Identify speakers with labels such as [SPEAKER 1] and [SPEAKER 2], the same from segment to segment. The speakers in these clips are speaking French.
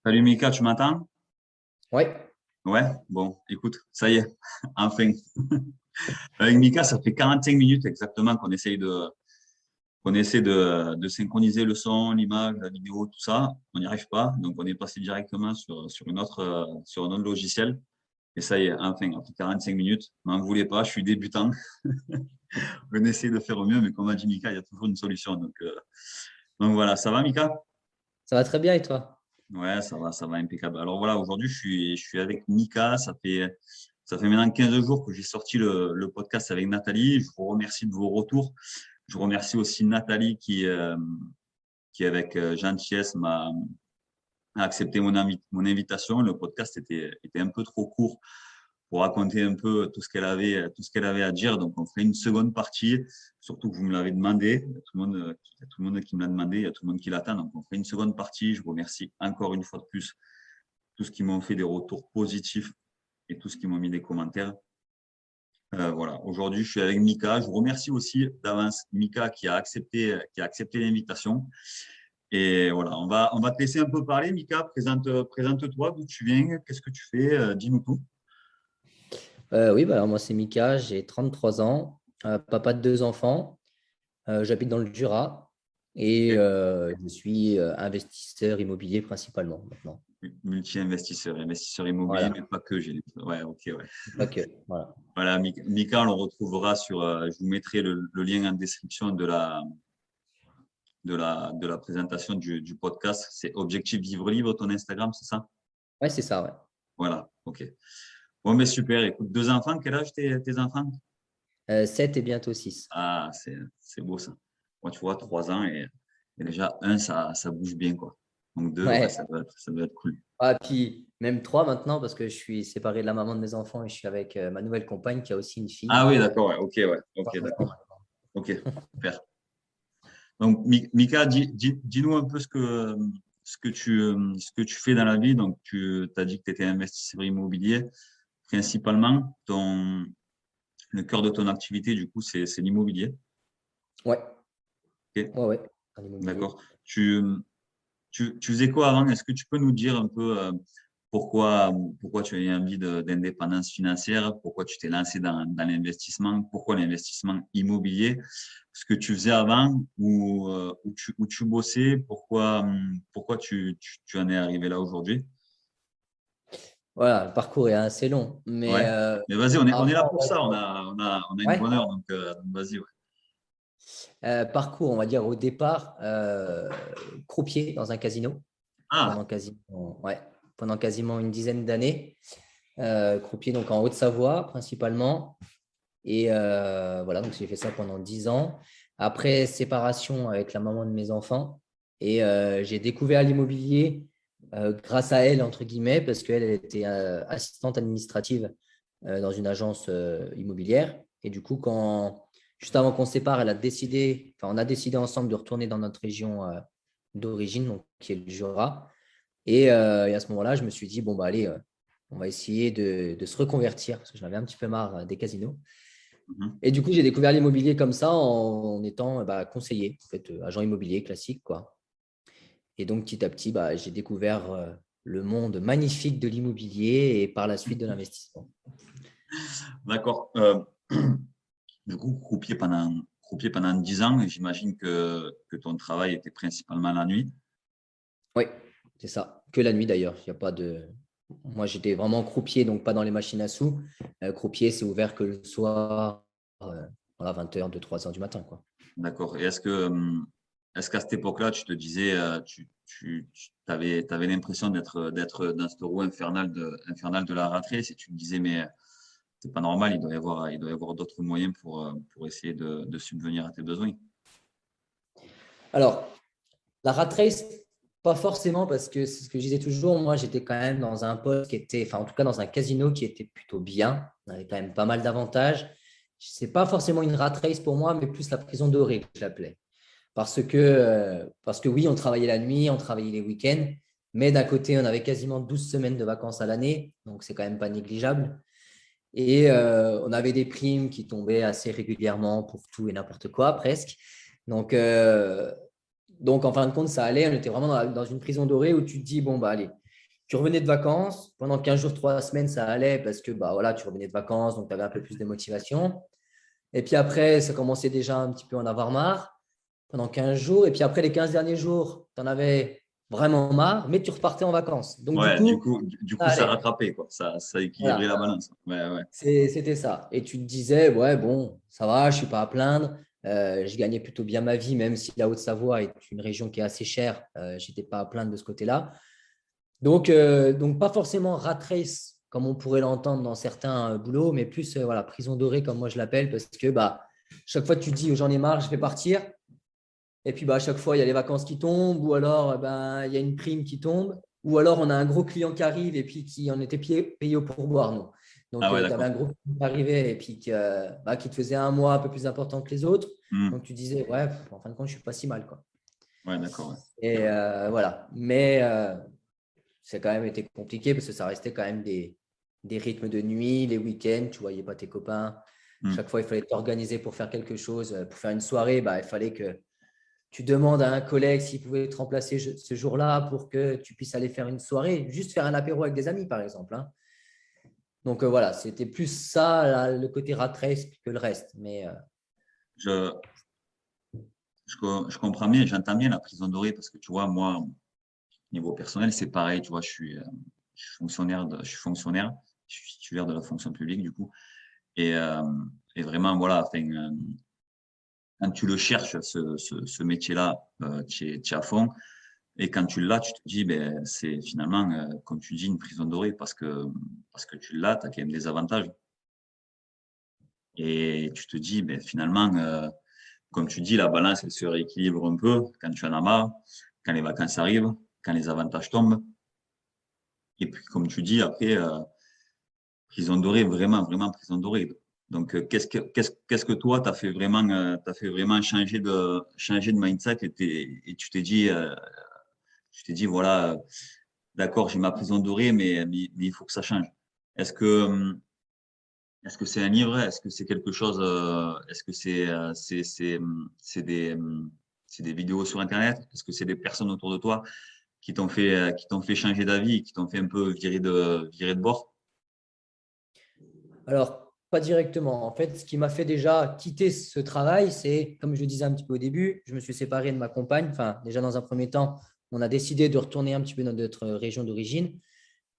[SPEAKER 1] Salut Mika, tu m'entends?
[SPEAKER 2] Ouais,
[SPEAKER 1] Ouais, bon, écoute, ça y est, enfin. Avec Mika, ça fait 45 minutes exactement qu'on essaie de synchroniser le son, l'image, la vidéo, tout ça. On n'y arrive pas, donc on est passé directement sur un autre logiciel. Et ça y est, enfin, après 45 minutes, m'en voulez pas, je suis débutant. On essaie de faire au mieux, mais comme a dit Mika, il y a toujours une solution. Donc voilà, ça va Mika?
[SPEAKER 2] ça va très bien et toi?
[SPEAKER 1] Ouais, ça va impeccable. Alors voilà, aujourd'hui, je suis avec Mika. Ça fait maintenant 15 jours que j'ai sorti le podcast avec Nathalie. Je vous remercie de vos retours. Je remercie aussi Nathalie qui avec gentillesse, a accepté mon invitation. Le podcast était un peu trop court pour raconter un peu tout ce qu'elle avait à dire. Donc, on ferait une seconde partie, surtout que vous me l'avez demandé. Il y a tout le monde qui me l'a demandé, il y a tout le monde qui l'attend. Donc, on ferait une seconde partie. Je vous remercie encore une fois de plus tous ceux qui m'ont fait des retours positifs et tous ceux qui m'ont mis des commentaires. Voilà. Aujourd'hui, je suis avec Mika. Je vous remercie aussi d'avance Mika qui a accepté l'invitation. Et voilà, on va te laisser un peu parler. Mika, présente-toi, d'où tu viens, qu'est-ce que tu fais, dis-nous tout.
[SPEAKER 2] Oui, bah alors moi c'est Mika, j'ai 33 ans, papa de deux enfants, j'habite dans le Jura et
[SPEAKER 1] Ok.
[SPEAKER 2] je suis investisseur immobilier principalement maintenant.
[SPEAKER 1] Multi-investisseur, investisseur immobilier,
[SPEAKER 2] Voilà,
[SPEAKER 1] mais pas que. Ouais, ok, ouais.
[SPEAKER 2] pas que. Voilà.
[SPEAKER 1] Voilà, Mika, on le retrouvera je vous mettrai le lien en description de la présentation du podcast. C'est Objectif Vivre Libre, ton Instagram, c'est ça?
[SPEAKER 2] Ouais, c'est ça, ouais.
[SPEAKER 1] Voilà, ok. Bon, mais super. Écoute, deux enfants, quel âge tes enfants?
[SPEAKER 2] 7 et bientôt 6.
[SPEAKER 1] Ah, c'est beau ça. Moi, tu vois, 3 ans et déjà, un, ça bouge bien, quoi. Donc, deux, ouais,
[SPEAKER 2] Ouais.
[SPEAKER 1] ça doit être cool.
[SPEAKER 2] Ah, puis même 3 maintenant parce que je suis séparé de la maman de mes enfants et je suis avec ma nouvelle compagne qui a aussi une fille.
[SPEAKER 1] Ah oui,
[SPEAKER 2] Donc,
[SPEAKER 1] d'accord, ouais, ok, ouais, ok,
[SPEAKER 2] 3 enfants
[SPEAKER 1] d'accord.
[SPEAKER 2] maintenant.
[SPEAKER 1] Ok, super. Donc, Mika, dis-nous un peu ce que tu fais dans la vie. Donc, tu as dit que tu étais investisseur immobilier. Principalement, le cœur de ton activité, du coup, c'est l'immobilier.
[SPEAKER 2] Ouais,
[SPEAKER 1] Ok,
[SPEAKER 2] ouais, ouais, en immobilier.
[SPEAKER 1] d'accord. Tu faisais quoi avant? Est-ce que tu peux nous dire un peu pourquoi tu as eu envie d'indépendance financière? Pourquoi tu t'es lancé dans l'investissement? Pourquoi l'investissement immobilier? Ce que tu faisais avant où tu bossais? Pourquoi tu en es arrivé là aujourd'hui?
[SPEAKER 2] Voilà, le parcours est assez long, mais
[SPEAKER 1] Ouais. Mais vas-y, on est là
[SPEAKER 2] avant,
[SPEAKER 1] pour ça. On a une
[SPEAKER 2] ouais.
[SPEAKER 1] bonne heure, donc vas-y. Ouais.
[SPEAKER 2] Parcours, on va dire au départ, croupier dans un casino
[SPEAKER 1] Ah,
[SPEAKER 2] ouais, pendant quasiment une dizaine d'années. Croupier donc en Haute-Savoie principalement. Et voilà, donc j'ai fait ça pendant 10 ans. Après, séparation avec la maman de mes enfants. Et j'ai découvert l'immobilier grâce à elle, entre guillemets, parce qu'elle elle était assistante administrative dans une agence immobilière. Et du coup, juste avant qu'on se sépare, on a décidé ensemble de retourner dans notre région d'origine, donc, qui est le Jura. Et à ce moment-là, je me suis dit, bon, bah allez, on va essayer de se reconvertir, parce que j'en avais un petit peu marre des casinos.
[SPEAKER 1] mhm.
[SPEAKER 2] Et du coup, j'ai découvert l'immobilier comme ça en étant conseiller, en fait, agent immobilier classique, quoi. Et donc, petit à petit, j'ai découvert le monde magnifique de l'immobilier et par la suite de l'investissement.
[SPEAKER 1] D'accord. Du coup, croupier pendant 10 ans, et j'imagine que ton travail était principalement la nuit.
[SPEAKER 2] Oui, c'est ça. Que la nuit d'ailleurs. Il y a pas de. Moi, j'étais vraiment croupier, donc pas dans les machines à sous. Croupier, c'est ouvert que le soir, voilà, 20h, 2-3 heures du matin, quoi.
[SPEAKER 1] D'accord. Et est-ce qu'à cette époque-là, tu te disais, tu avais l'impression d'être dans cette roue infernale de la rat race et tu te disais, mais c'est pas normal, il doit y avoir d'autres moyens pour essayer de subvenir à tes besoins.
[SPEAKER 2] Alors, la rat race, pas forcément, parce que c'est ce que je disais toujours. Moi, j'étais quand même dans un poste qui était, enfin, en tout cas, dans un casino qui était plutôt bien. On avait quand même pas mal d'avantages. C'est pas forcément une rat race pour moi, mais plus la prison dorée, que je l'appelais. Parce que oui, on travaillait la nuit, on travaillait les week-ends, mais d'un côté, on avait quasiment 12 semaines de vacances à l'année, donc c'est quand même pas négligeable. Et on avait des primes qui tombaient assez régulièrement pour tout et n'importe quoi, presque. Donc, euh, donc, en fin de compte, ça allait. On était vraiment dans une prison dorée où tu te dis, bon, bah allez. tu revenais de vacances. Pendant 15 jours, 3 semaines, ça allait parce que bah, voilà, tu revenais de vacances, donc tu avais un peu plus de motivation. Et puis après, ça commençait déjà un petit peu à en avoir marre pendant 15 jours. Et puis après, les 15 derniers jours, tu en avais vraiment marre, mais tu repartais en vacances. Donc, du
[SPEAKER 1] Ouais,
[SPEAKER 2] coup,
[SPEAKER 1] du
[SPEAKER 2] ça
[SPEAKER 1] coup, ça
[SPEAKER 2] allait.
[SPEAKER 1] rattrapait, quoi. Ça équilibrait
[SPEAKER 2] Voilà,
[SPEAKER 1] la balance. Ouais, ouais.
[SPEAKER 2] c'était ça. Et tu te disais, ouais, bon, ça va, je ne suis pas à plaindre. Je gagnais plutôt bien ma vie, même si la Haute-Savoie est une région qui est assez chère. Je n'étais pas à plaindre de ce côté-là. Donc, pas forcément rat race, comme on pourrait l'entendre dans certains boulots, mais plus voilà, prison dorée, comme moi je l'appelle, parce que bah, chaque fois tu te dis, j'en ai marre, je vais partir. Et puis, bah, à chaque fois, il y a les vacances qui tombent, ou alors il y a une prime qui tombe, ou alors on a un gros client qui arrive et puis qui en était payé au pourboire, nous. Donc,
[SPEAKER 1] Ah ouais,
[SPEAKER 2] tu avais un
[SPEAKER 1] d'accord.
[SPEAKER 2] gros client qui arrivait et puis qui te faisait un mois un peu plus important que les autres.
[SPEAKER 1] Hmm.
[SPEAKER 2] Donc, tu disais, ouais, en fin de compte, je ne suis pas si mal, quoi.
[SPEAKER 1] Ouais, d'accord. Ouais.
[SPEAKER 2] Et voilà. Mais ça a quand même été compliqué parce que ça restait quand même des rythmes de nuit, les week-ends, tu ne voyais pas tes copains.
[SPEAKER 1] Hmm.
[SPEAKER 2] Chaque fois, il fallait t'organiser pour faire quelque chose. Pour faire une soirée, bah, il fallait que tu demandes à un collègue s'il pouvait te remplacer ce jour-là pour que tu puisses aller faire une soirée, juste faire un apéro avec des amis, par exemple, hein. Donc voilà, c'était plus ça, là, le côté rat race que le reste. Mais
[SPEAKER 1] Je, je comprends bien, j'entends bien la prison dorée parce que tu vois, moi, niveau personnel, c'est pareil. Tu vois, je suis fonctionnaire, je suis titulaire de la fonction publique, du coup. Et, euh, et vraiment, voilà, enfin, quand tu le cherches, ce métier-là, tu es à fond. Et quand tu l'as, tu te dis, ben, c'est finalement, comme tu dis, une prison dorée parce que tu l'as, tu as quand même des avantages. Et tu te dis, ben, finalement, comme tu dis, la balance, elle se rééquilibre un peu quand tu en as marre, quand les vacances arrivent, quand les avantages tombent. Et puis, comme tu dis, après, prison dorée, vraiment, vraiment prison dorée. Donc, qu'est-ce que toi, t'as fait vraiment changer de mindset et tu t'es dit, voilà, d'accord, j'ai ma prison dorée, mais il faut que ça change. Est-ce que, est-ce que c'est un livre? Est-ce que c'est quelque chose? Est-ce que c'est des vidéos sur Internet? Est-ce que c'est des personnes autour de toi qui t'ont fait changer d'avis, qui t'ont fait un peu virer de bord?
[SPEAKER 2] alors, pas directement. En fait, ce qui m'a fait déjà quitter ce travail, c'est, comme je le disais un petit peu au début, je me suis séparé de ma compagne. Enfin, déjà dans un premier temps, on a décidé de retourner un petit peu dans notre région d'origine.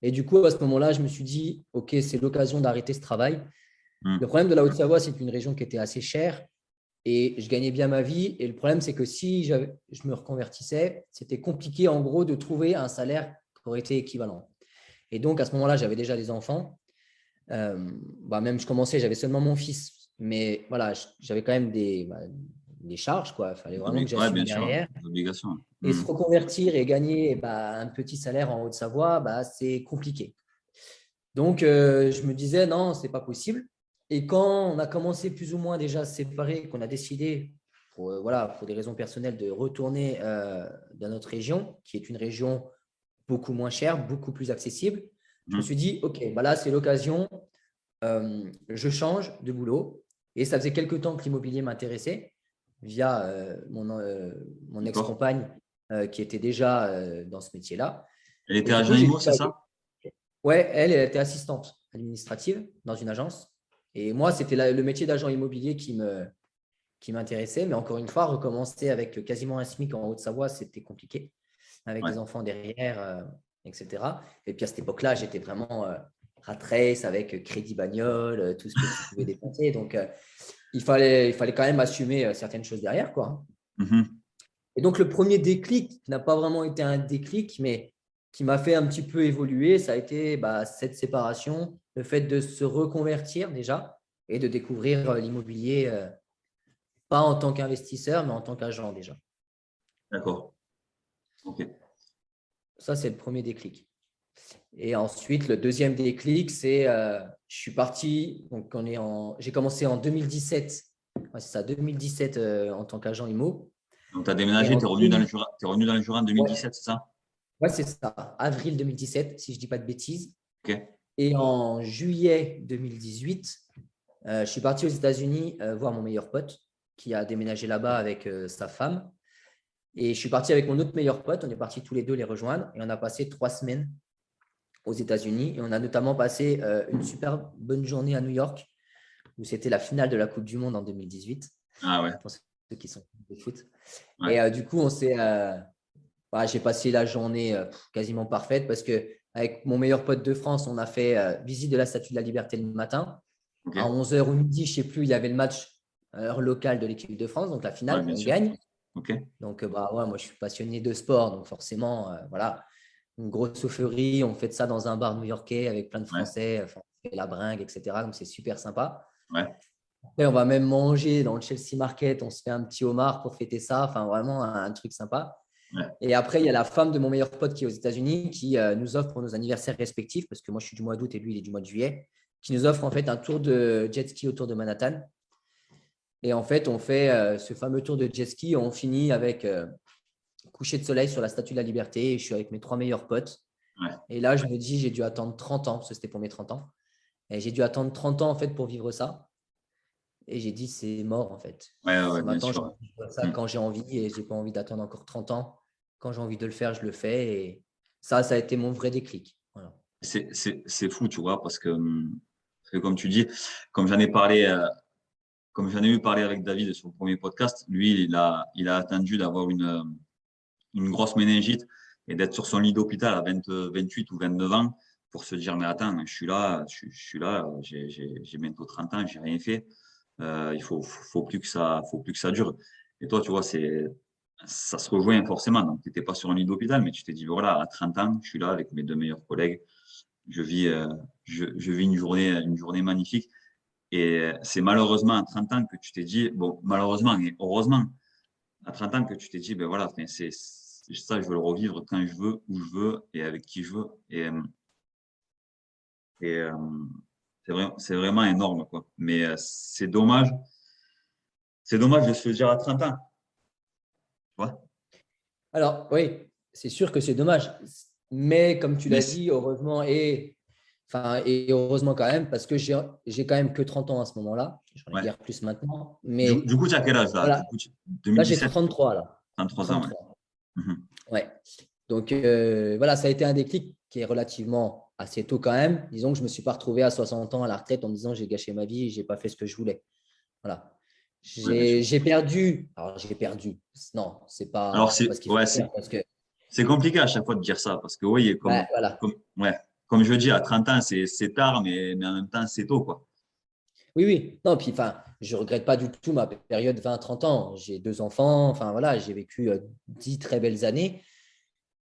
[SPEAKER 2] Et du coup, à ce moment-là, je me suis dit, OK, c'est l'occasion d'arrêter ce travail.
[SPEAKER 1] Hmm.
[SPEAKER 2] Le problème de la Haute-Savoie, c'est une région qui était assez chère et je gagnais bien ma vie. Et le problème, c'est que si je me reconvertissais, c'était compliqué en gros de trouver un salaire qui aurait été équivalent. Et donc, à ce moment-là, j'avais déjà des enfants. Bah, même je commençais, j'avais seulement mon fils. Mais voilà, j'avais quand même des charges, quoi. Il fallait vraiment que
[SPEAKER 1] Ouais,
[SPEAKER 2] j'assume
[SPEAKER 1] bien sûr,
[SPEAKER 2] derrière.
[SPEAKER 1] des obligations.
[SPEAKER 2] Et
[SPEAKER 1] Hmm.
[SPEAKER 2] se reconvertir et gagner un petit salaire en Haute-Savoie, bah, c'est compliqué. Donc, je me disais, non, ce n'est pas possible. Et quand on a commencé plus ou moins déjà à se séparer, qu'on a décidé, voilà, pour des raisons personnelles, de retourner dans notre région, qui est une région beaucoup moins chère, beaucoup plus accessible, je me
[SPEAKER 1] Hmm.
[SPEAKER 2] suis dit, OK, bah là, c'est l'occasion, je change de boulot. Et ça faisait quelques temps que l'immobilier m'intéressait via mon
[SPEAKER 1] D'accord.
[SPEAKER 2] ex-compagne qui était déjà dans ce métier-là.
[SPEAKER 1] Elle
[SPEAKER 2] Et
[SPEAKER 1] était
[SPEAKER 2] du
[SPEAKER 1] agent
[SPEAKER 2] coup, j'ai
[SPEAKER 1] IMO,
[SPEAKER 2] dit,
[SPEAKER 1] c'est
[SPEAKER 2] bah,
[SPEAKER 1] ça?
[SPEAKER 2] ouais, elle était assistante administrative dans une agence. Et moi, c'était le métier d'agent immobilier qui m'intéressait. Mais encore une fois, recommencer avec quasiment un SMIC en Haute-Savoie, c'était compliqué, avec
[SPEAKER 1] Ouais.
[SPEAKER 2] des enfants derrière, etc. Et puis à cette époque-là, j'étais vraiment rat race avec crédit bagnole, tout ce que tu pouvais dépenser. Donc, il fallait quand même assumer certaines choses derrière, quoi.
[SPEAKER 1] Mhm.
[SPEAKER 2] Et donc, le premier déclic, qui n'a pas vraiment été un déclic, mais qui m'a fait un petit peu évoluer, ça a été bah, cette séparation, le fait de se reconvertir déjà et de découvrir l'immobilier, pas en tant qu'investisseur, mais en tant qu'agent déjà.
[SPEAKER 1] D'accord. OK.
[SPEAKER 2] Ça, c'est le premier déclic. Et ensuite, le deuxième déclic, c'est je suis parti, donc j'ai commencé en 2017, ouais, c'est ça, 2017 en tant qu'agent IMO.
[SPEAKER 1] Donc, tu as
[SPEAKER 2] Et
[SPEAKER 1] déménagé,
[SPEAKER 2] en
[SPEAKER 1] tu es revenu dans
[SPEAKER 2] 2000
[SPEAKER 1] le Jura, t'es revenu dans le Jura en
[SPEAKER 2] ouais,
[SPEAKER 1] 2017, c'est ça?
[SPEAKER 2] ouais, c'est ça, avril 2017, si je ne dis pas de bêtises.
[SPEAKER 1] OK.
[SPEAKER 2] Et en juillet 2018, je suis parti aux États-Unis voir mon meilleur pote qui a déménagé là-bas avec sa femme. Et je suis parti avec mon autre meilleur pote. On est partis tous les deux les rejoindre et on a passé 3 semaines aux États-Unis. Et on a notamment passé une super bonne journée à New York, où c'était la finale de la Coupe du Monde en 2018,
[SPEAKER 1] Ah ouais.
[SPEAKER 2] pour ceux qui sont de foot.
[SPEAKER 1] Ouais.
[SPEAKER 2] Et du coup, j'ai passé la journée quasiment parfaite parce qu'avec mon meilleur pote de France, on a fait visite de la Statue de la Liberté le matin.
[SPEAKER 1] Ok.
[SPEAKER 2] À 11h ou midi, je ne sais plus, il y avait le match heure locale de l'équipe de France, donc la
[SPEAKER 1] Ouais,
[SPEAKER 2] finale,
[SPEAKER 1] bien
[SPEAKER 2] on
[SPEAKER 1] sûr.
[SPEAKER 2] gagne.
[SPEAKER 1] Ok.
[SPEAKER 2] Donc, moi, je suis passionné de sport, donc forcément, voilà, une grosse euphorie. On fait ça dans un bar new-yorkais avec plein de
[SPEAKER 1] Ouais.
[SPEAKER 2] Français, on fait la bringue, etc. Donc, c'est super sympa.
[SPEAKER 1] Ouais.
[SPEAKER 2] Après, on va même manger dans le Chelsea Market, on se fait un petit homard pour fêter ça, enfin, vraiment un truc sympa.
[SPEAKER 1] Ouais.
[SPEAKER 2] Et après, il y a la femme de mon meilleur pote qui est aux États-Unis qui nous offre pour nos anniversaires respectifs, parce que moi, je suis du mois d'août et lui, il est du mois de juillet, qui nous offre en fait un tour de jet ski autour de Manhattan. Et en fait, on fait ce fameux tour de jet ski. On finit avec coucher de soleil sur la Statue de la Liberté. Et je suis avec mes 3 meilleurs potes.
[SPEAKER 1] Ouais.
[SPEAKER 2] Et là, je me dis, j'ai dû attendre 30 ans, parce que c'était pour mes 30 ans. Et j'ai dû attendre 30 ans en fait pour vivre ça. Et j'ai dit, c'est mort en fait.
[SPEAKER 1] Ouais, ouais, bien
[SPEAKER 2] Maintenant, je
[SPEAKER 1] sûr.
[SPEAKER 2] fais ça quand j'ai envie et je n'ai pas envie d'attendre encore 30 ans. Quand j'ai envie de le faire, je le fais. Et ça a été mon vrai déclic. Voilà.
[SPEAKER 1] C'est fou, tu vois, parce que comme tu dis, comme j'en ai parlé, comme j'en ai eu parlé avec David sur le premier podcast, lui, il a attendu d'avoir une grosse méningite et d'être sur son lit d'hôpital à 28 ou 29 ans pour se dire, mais attends, je suis là, j'ai bientôt 30 ans, j'ai rien fait. Il faut plus que ça dure. Et toi, tu vois, ça se rejoint forcément. Donc, tu n'étais pas sur un lit d'hôpital, mais tu t'es dit, voilà, à 30 ans, je suis là avec mes 2 meilleurs collègues. Je vis, je vis une journée magnifique. Et c'est malheureusement à 30 ans que tu t'es dit, bon, malheureusement et heureusement, à 30 ans que tu t'es dit, ben voilà, enfin, ça, je veux le revivre quand je veux, où je veux et avec qui je veux. Et c'est vraiment énorme, quoi. Mais c'est dommage de se le dire à 30 ans. Tu vois.
[SPEAKER 2] Alors, oui, c'est sûr que c'est dommage. Mais comme tu
[SPEAKER 1] Mais
[SPEAKER 2] l'as dit, heureusement et heureusement quand même, parce que j'ai quand même que 30 ans à ce moment-là. J'en ai
[SPEAKER 1] ouais.
[SPEAKER 2] guère plus maintenant. Mais
[SPEAKER 1] Du coup, tu as quel âge là? Du
[SPEAKER 2] voilà,
[SPEAKER 1] coup,
[SPEAKER 2] là, j'ai
[SPEAKER 1] 2017,
[SPEAKER 2] 33 là.
[SPEAKER 1] 33 ans, ouais.
[SPEAKER 2] 33.
[SPEAKER 1] Mhm.
[SPEAKER 2] Ouais. Donc, voilà, ça a été un déclic qui est relativement assez tôt quand même. Disons que je ne me suis pas retrouvé à 60 ans à la retraite en me disant j'ai gâché ma vie et je n'ai pas fait ce que je voulais. Voilà.
[SPEAKER 1] Ouais, bien sûr.
[SPEAKER 2] J'ai perdu. Alors, j'ai perdu. Non, ce n'est
[SPEAKER 1] Alors,
[SPEAKER 2] pas ce qu'il faut faire parce que,
[SPEAKER 1] c'est compliqué à chaque fois de dire ça parce que, oui,
[SPEAKER 2] voilà.
[SPEAKER 1] ouais, comme je dis, à 30 ans, c'est tard, mais en même temps, c'est tôt, quoi.
[SPEAKER 2] Oui, oui. Non, puis enfin, je ne regrette pas du tout ma période 20-30 ans. J'ai 2 enfants. Enfin, voilà, j'ai vécu 10 très belles années.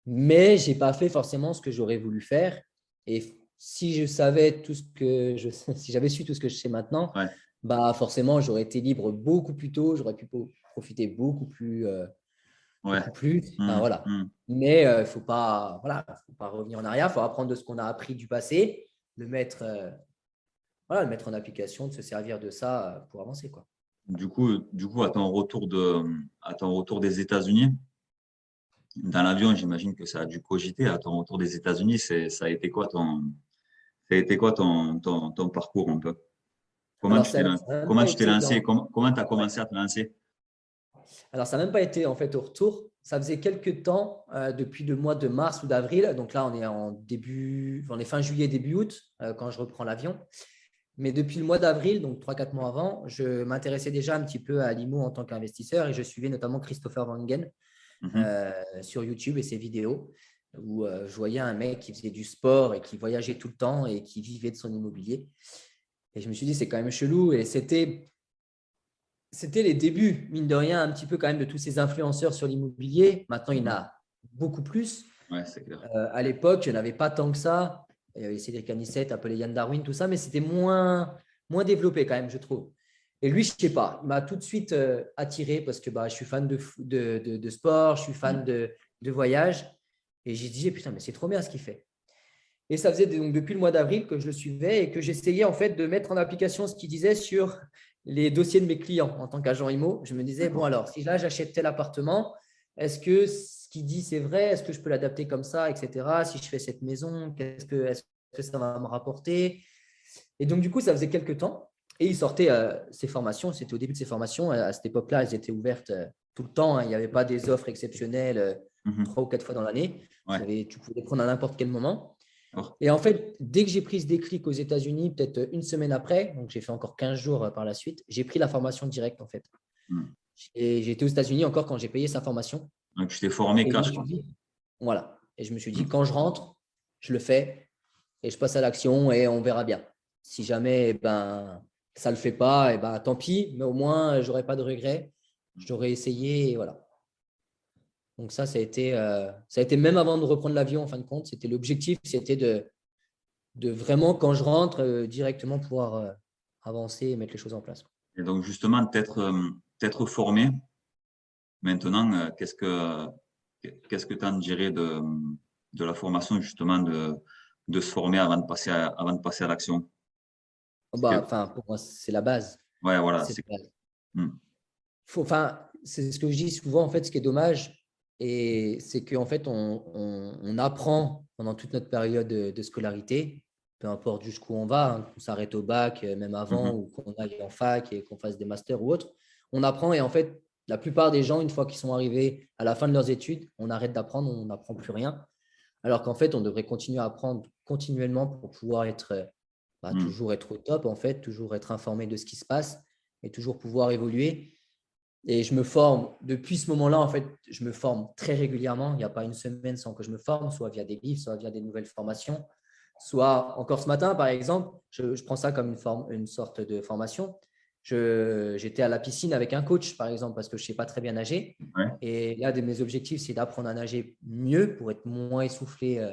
[SPEAKER 2] Mais je n'ai pas fait forcément ce que j'aurais voulu faire. Et si je savais tout ce que si j'avais su tout ce que je sais maintenant,
[SPEAKER 1] Ouais,
[SPEAKER 2] bah forcément, j'aurais été libre beaucoup plus tôt. J'aurais pu profiter beaucoup plus,
[SPEAKER 1] ouais.
[SPEAKER 2] beaucoup plus. Enfin,
[SPEAKER 1] Mhm,
[SPEAKER 2] voilà.
[SPEAKER 1] mhm.
[SPEAKER 2] Mais il voilà, faut pas revenir en arrière. Il faut apprendre de ce qu'on a appris du passé, le mettre en application, de se servir de ça pour avancer, quoi.
[SPEAKER 1] Du coup, à ton retour des États-Unis, dans l'avion, j'imagine que ça a dû cogiter. À ton retour des États-Unis, ça a été quoi ça a été quoi ton parcours un peu?
[SPEAKER 2] Alors, ça n'a même
[SPEAKER 1] Comment
[SPEAKER 2] pas
[SPEAKER 1] tu t'es
[SPEAKER 2] été
[SPEAKER 1] lancé?
[SPEAKER 2] dans.
[SPEAKER 1] Comment tu as
[SPEAKER 2] Ouais.
[SPEAKER 1] commencé à te lancer?
[SPEAKER 2] Alors, ça n'a même pas été en fait au retour. Ça faisait quelques temps, depuis le mois de mars ou d'avril. Donc là, on est fin juillet, début août, quand je reprends l'avion. Mais depuis le mois d'avril, donc 3-4 mois avant, je m'intéressais déjà un petit peu à l'IMO en tant qu'investisseur et je suivais notamment Christopher Wangen
[SPEAKER 1] Mhm.
[SPEAKER 2] sur YouTube et ses vidéos où je voyais un mec qui faisait du sport et qui voyageait tout le temps et qui vivait de son immobilier. Et je me suis dit, c'est quand même chelou. Et c'était les débuts, mine de rien, un petit peu quand même de tous ces influenceurs sur l'immobilier. Maintenant, il y en
[SPEAKER 1] Mhm.
[SPEAKER 2] a beaucoup plus.
[SPEAKER 1] Ouais, c'est clair.
[SPEAKER 2] À l'époque, il n'y en avait pas tant que ça. Il y avait Cédric Anissette, appelé Yann Darwin, tout ça, mais c'était moins développé quand même, je trouve. Et lui, je ne sais pas, il m'a tout de suite attiré parce que je suis fan de sport, je suis fan
[SPEAKER 1] Mhm.
[SPEAKER 2] de voyage. Et j'ai dit, putain, mais c'est trop bien ce qu'il fait. Et ça faisait donc depuis le mois d'avril que je le suivais et que j'essayais en fait de mettre en application ce qu'il disait sur les dossiers de mes clients en tant qu'agent IMO. Je me disais, bon
[SPEAKER 1] D'accord.
[SPEAKER 2] alors, si là j'achète tel appartement, est-ce que ce qu'il dit c'est vrai? Est-ce que je peux l'adapter comme ça, etc. Si je fais cette maison, est-ce que ça va me rapporter? Et donc du coup, ça faisait quelques temps. Et il sortait ses formations. C'était au début de ses formations. À cette époque-là, elles étaient ouvertes tout le temps, hein. Il n'y avait pas des offres exceptionnelles
[SPEAKER 1] Mhm.
[SPEAKER 2] 3 ou 4 fois dans l'année.
[SPEAKER 1] Ouais.
[SPEAKER 2] Tu pouvais prendre à n'importe quel moment. Et en fait, dès que j'ai pris ce déclic aux États-Unis, peut-être une semaine après, donc j'ai fait encore 15 jours par la suite, j'ai pris la formation directe en fait. Et j'étais aux États-Unis encore quand j'ai payé sa formation.
[SPEAKER 1] Donc, tu t'es formé
[SPEAKER 2] Et je me
[SPEAKER 1] cash,
[SPEAKER 2] suis
[SPEAKER 1] quoi.
[SPEAKER 2] dit, voilà. Et je me suis dit, quand je rentre, je le fais et je passe à l'action et on verra bien. Si jamais ça ne le fait pas, tant pis, mais au moins, je n'aurai pas de regrets. J'aurais essayé et voilà. Donc ça a été même avant de reprendre l'avion, en fin de compte, c'était l'objectif, c'était de vraiment, quand je rentre, directement pouvoir avancer et mettre les choses en place.
[SPEAKER 1] Et donc, justement, t'être formé, maintenant, qu'est-ce que tu en dirais de la formation, justement, de se former avant de passer à l'action?
[SPEAKER 2] Pour moi, c'est la base.
[SPEAKER 1] Ouais, voilà.
[SPEAKER 2] C'est la base.
[SPEAKER 1] Hmm.
[SPEAKER 2] C'est ce que je dis souvent, en fait, ce qui est dommage, et c'est qu'en fait, on apprend pendant toute notre période de scolarité, peu importe jusqu'où on va, hein, qu'on s'arrête au bac, même avant,
[SPEAKER 1] Mhm.
[SPEAKER 2] ou qu'on aille en fac et qu'on fasse des masters ou autre. On apprend et en fait, la plupart des gens, une fois qu'ils sont arrivés à la fin de leurs études, on arrête d'apprendre, on n'apprend plus rien. Alors qu'en fait, on devrait continuer à apprendre continuellement pour pouvoir toujours être au top, en fait, toujours être informé de ce qui se passe et toujours pouvoir évoluer. Et je me forme, depuis ce moment-là, en fait, je me forme très régulièrement. Il n'y a pas une semaine sans que je me forme, soit via des livres, soit via des nouvelles formations, soit encore ce matin, par exemple, je prends ça comme une sorte de formation. J'étais à la piscine avec un coach, par exemple, parce que je ne sais pas très bien nager.
[SPEAKER 1] Ouais.
[SPEAKER 2] Et l'un de mes objectifs, c'est d'apprendre à nager mieux pour être moins essoufflé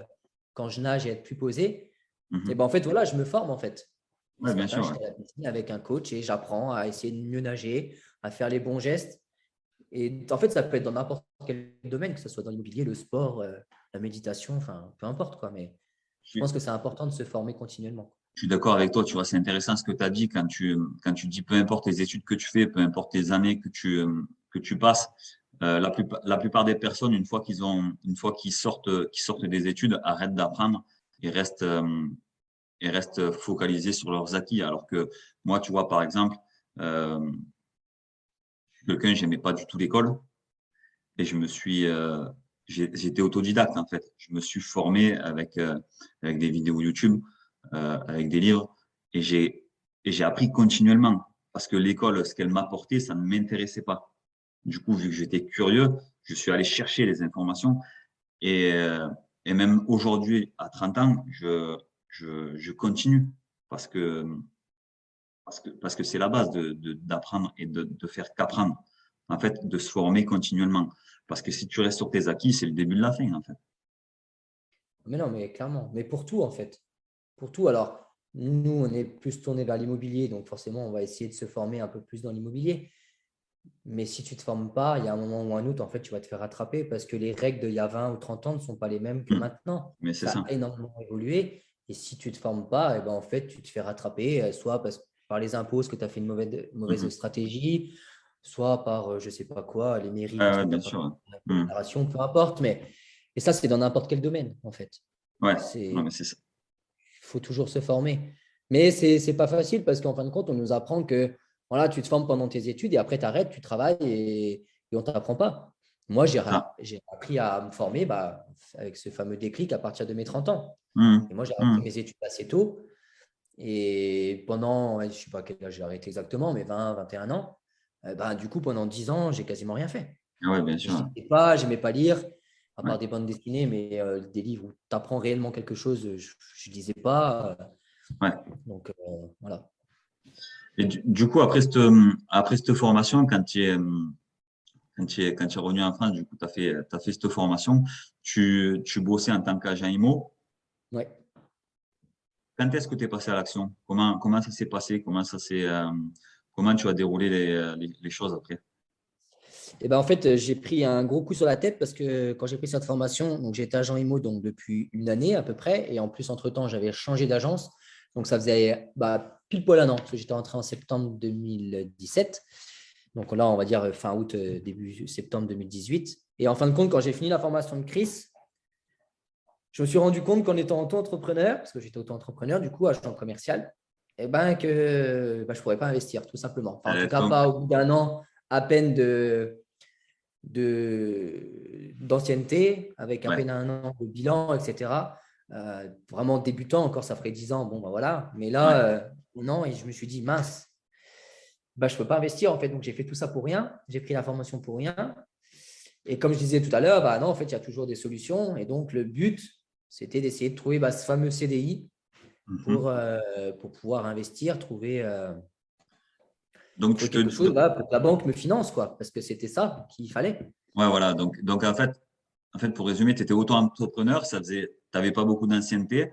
[SPEAKER 2] quand je nage et être plus posé. Et
[SPEAKER 1] Mhm.
[SPEAKER 2] en fait, voilà, je me forme en fait. Et
[SPEAKER 1] Ouais,
[SPEAKER 2] ce
[SPEAKER 1] bien
[SPEAKER 2] matin,
[SPEAKER 1] sûr. Ouais.
[SPEAKER 2] j'étais à la piscine avec un coach et j'apprends à essayer de mieux nager, à faire les bons gestes. Et en fait, ça peut être dans n'importe quel domaine, que ce soit dans l'immobilier, le sport, la méditation, enfin, peu importe quoi. Mais
[SPEAKER 1] Je
[SPEAKER 2] je pense
[SPEAKER 1] suis,
[SPEAKER 2] que c'est important de se former continuellement.
[SPEAKER 1] je suis d'accord avec toi. Tu vois, c'est intéressant ce que tu as dit quand tu dis peu importe les études que tu fais, peu importe les années que tu passes. La plupart des personnes, une fois qu'ils sortent des études, arrêtent d'apprendre et et restent focalisés sur leurs acquis. Alors que moi, tu vois, par exemple, euh, quelqu'un, j'aimais pas du tout l'école et j'étais autodidacte en fait. Je me suis formé avec des vidéos YouTube, avec des livres et j'ai appris continuellement parce que l'école, ce qu'elle m'apportait, ça ne m'intéressait pas. Du coup, vu que j'étais curieux, je suis allé chercher les informations et, euh, et même aujourd'hui, à 30 ans, je continue parce que parce que c'est la base d'apprendre et de faire qu'apprendre. En fait, de se former continuellement. Parce que si tu restes sur tes acquis, c'est le début de la fin, en fait.
[SPEAKER 2] Mais non, mais clairement. Mais pour tout, en fait. Pour tout. Alors, nous, on est plus tourné vers l'immobilier. Donc, forcément, on va essayer de se former un peu plus dans l'immobilier. Mais si tu ne te formes pas, il y a un moment ou un autre, en fait, tu vas te faire rattraper parce que les règles d'il y a 20 ou 30 ans ne sont pas les mêmes que
[SPEAKER 1] Hmm.
[SPEAKER 2] maintenant.
[SPEAKER 1] Mais c'est
[SPEAKER 2] Ça
[SPEAKER 1] ça.
[SPEAKER 2] a énormément évolué. Et si tu ne te formes pas, en fait, tu te fais rattraper, soit par les impôts, parce que tu as fait une mauvaise
[SPEAKER 1] Mhm.
[SPEAKER 2] stratégie, soit par, je ne sais pas quoi, les mairies,
[SPEAKER 1] Ouais,
[SPEAKER 2] parce
[SPEAKER 1] ouais,
[SPEAKER 2] que tu
[SPEAKER 1] bien
[SPEAKER 2] n'as pas
[SPEAKER 1] sûr.
[SPEAKER 2] fait
[SPEAKER 1] Ouais.
[SPEAKER 2] la
[SPEAKER 1] Hmm.
[SPEAKER 2] déclaration, peu importe. Et ça, c'est dans n'importe quel domaine, en fait.
[SPEAKER 1] Ouais. Non,
[SPEAKER 2] Il
[SPEAKER 1] mais c'est ça.
[SPEAKER 2] faut toujours se former. Mais ce n'est pas facile parce qu'en fin de compte, on nous apprend que voilà, tu te formes pendant tes études et après tu arrêtes, tu travailles et on ne t'apprend pas. Moi,
[SPEAKER 1] Ça.
[SPEAKER 2] j'ai appris à me former avec ce fameux déclic à partir de mes 30 ans.
[SPEAKER 1] Hmm.
[SPEAKER 2] Et moi, j'ai arrêté
[SPEAKER 1] Hmm.
[SPEAKER 2] mes études assez tôt. Et pendant, je ne sais pas quel âge j'ai arrêté exactement, mais 20, 21 ans, du coup, pendant 10 ans, j'ai quasiment rien fait.
[SPEAKER 1] Ouais, bien
[SPEAKER 2] Et
[SPEAKER 1] sûr.
[SPEAKER 2] je
[SPEAKER 1] Ouais.
[SPEAKER 2] ne j'aimais pas lire, à
[SPEAKER 1] Ouais.
[SPEAKER 2] part des bandes dessinées, mais des livres où tu apprends réellement quelque chose, je ne lisais pas.
[SPEAKER 1] Ouais.
[SPEAKER 2] Donc, voilà.
[SPEAKER 1] Et du coup, après cette formation, quand tu es revenu en France, du coup, t'as fait cette formation, tu bossais en tant qu'agent IMO.
[SPEAKER 2] Ouais.
[SPEAKER 1] Quand est-ce que tu es passé à l'action? Comment ça s'est passé? Comment tu as déroulé les choses après?
[SPEAKER 2] Et en fait, j'ai pris un gros coup sur la tête parce que quand j'ai pris cette formation, donc j'étais agent IMO donc depuis une année à peu près. Et en plus, entre-temps, j'avais changé d'agence. Donc, ça faisait pile poil un an parce que j'étais entré en septembre 2017. Donc là, on va dire fin août, début septembre 2018. Et en fin de compte, quand j'ai fini la formation de Chris, je me suis rendu compte qu'en étant auto-entrepreneur, parce que j'étais auto-entrepreneur, du coup, agent commercial, que je ne pourrais pas investir, tout simplement. Enfin, en tout cas,
[SPEAKER 1] Donc,
[SPEAKER 2] pas au bout d'un an à peine d'ancienneté, avec à
[SPEAKER 1] ouais.
[SPEAKER 2] peine un an de bilan, etc. vraiment débutant, encore ça ferait 10 ans, bon, ben voilà. Mais là, non, et je me suis dit, mince, je ne peux pas investir en fait. Donc, j'ai fait tout ça pour rien. J'ai pris la formation pour rien. Et comme je disais tout à l'heure, non, en fait, il y a toujours des solutions. Et donc, le but, c'était d'essayer de trouver ce fameux CDI pour pouvoir investir, trouver
[SPEAKER 1] Donc, tu te,
[SPEAKER 2] quelque chose pour que la banque me finance, quoi, parce que c'était ça qu'il fallait.
[SPEAKER 1] ouais, voilà. Donc en fait, pour résumer, tu étais auto-entrepreneur, tu n'avais pas beaucoup d'ancienneté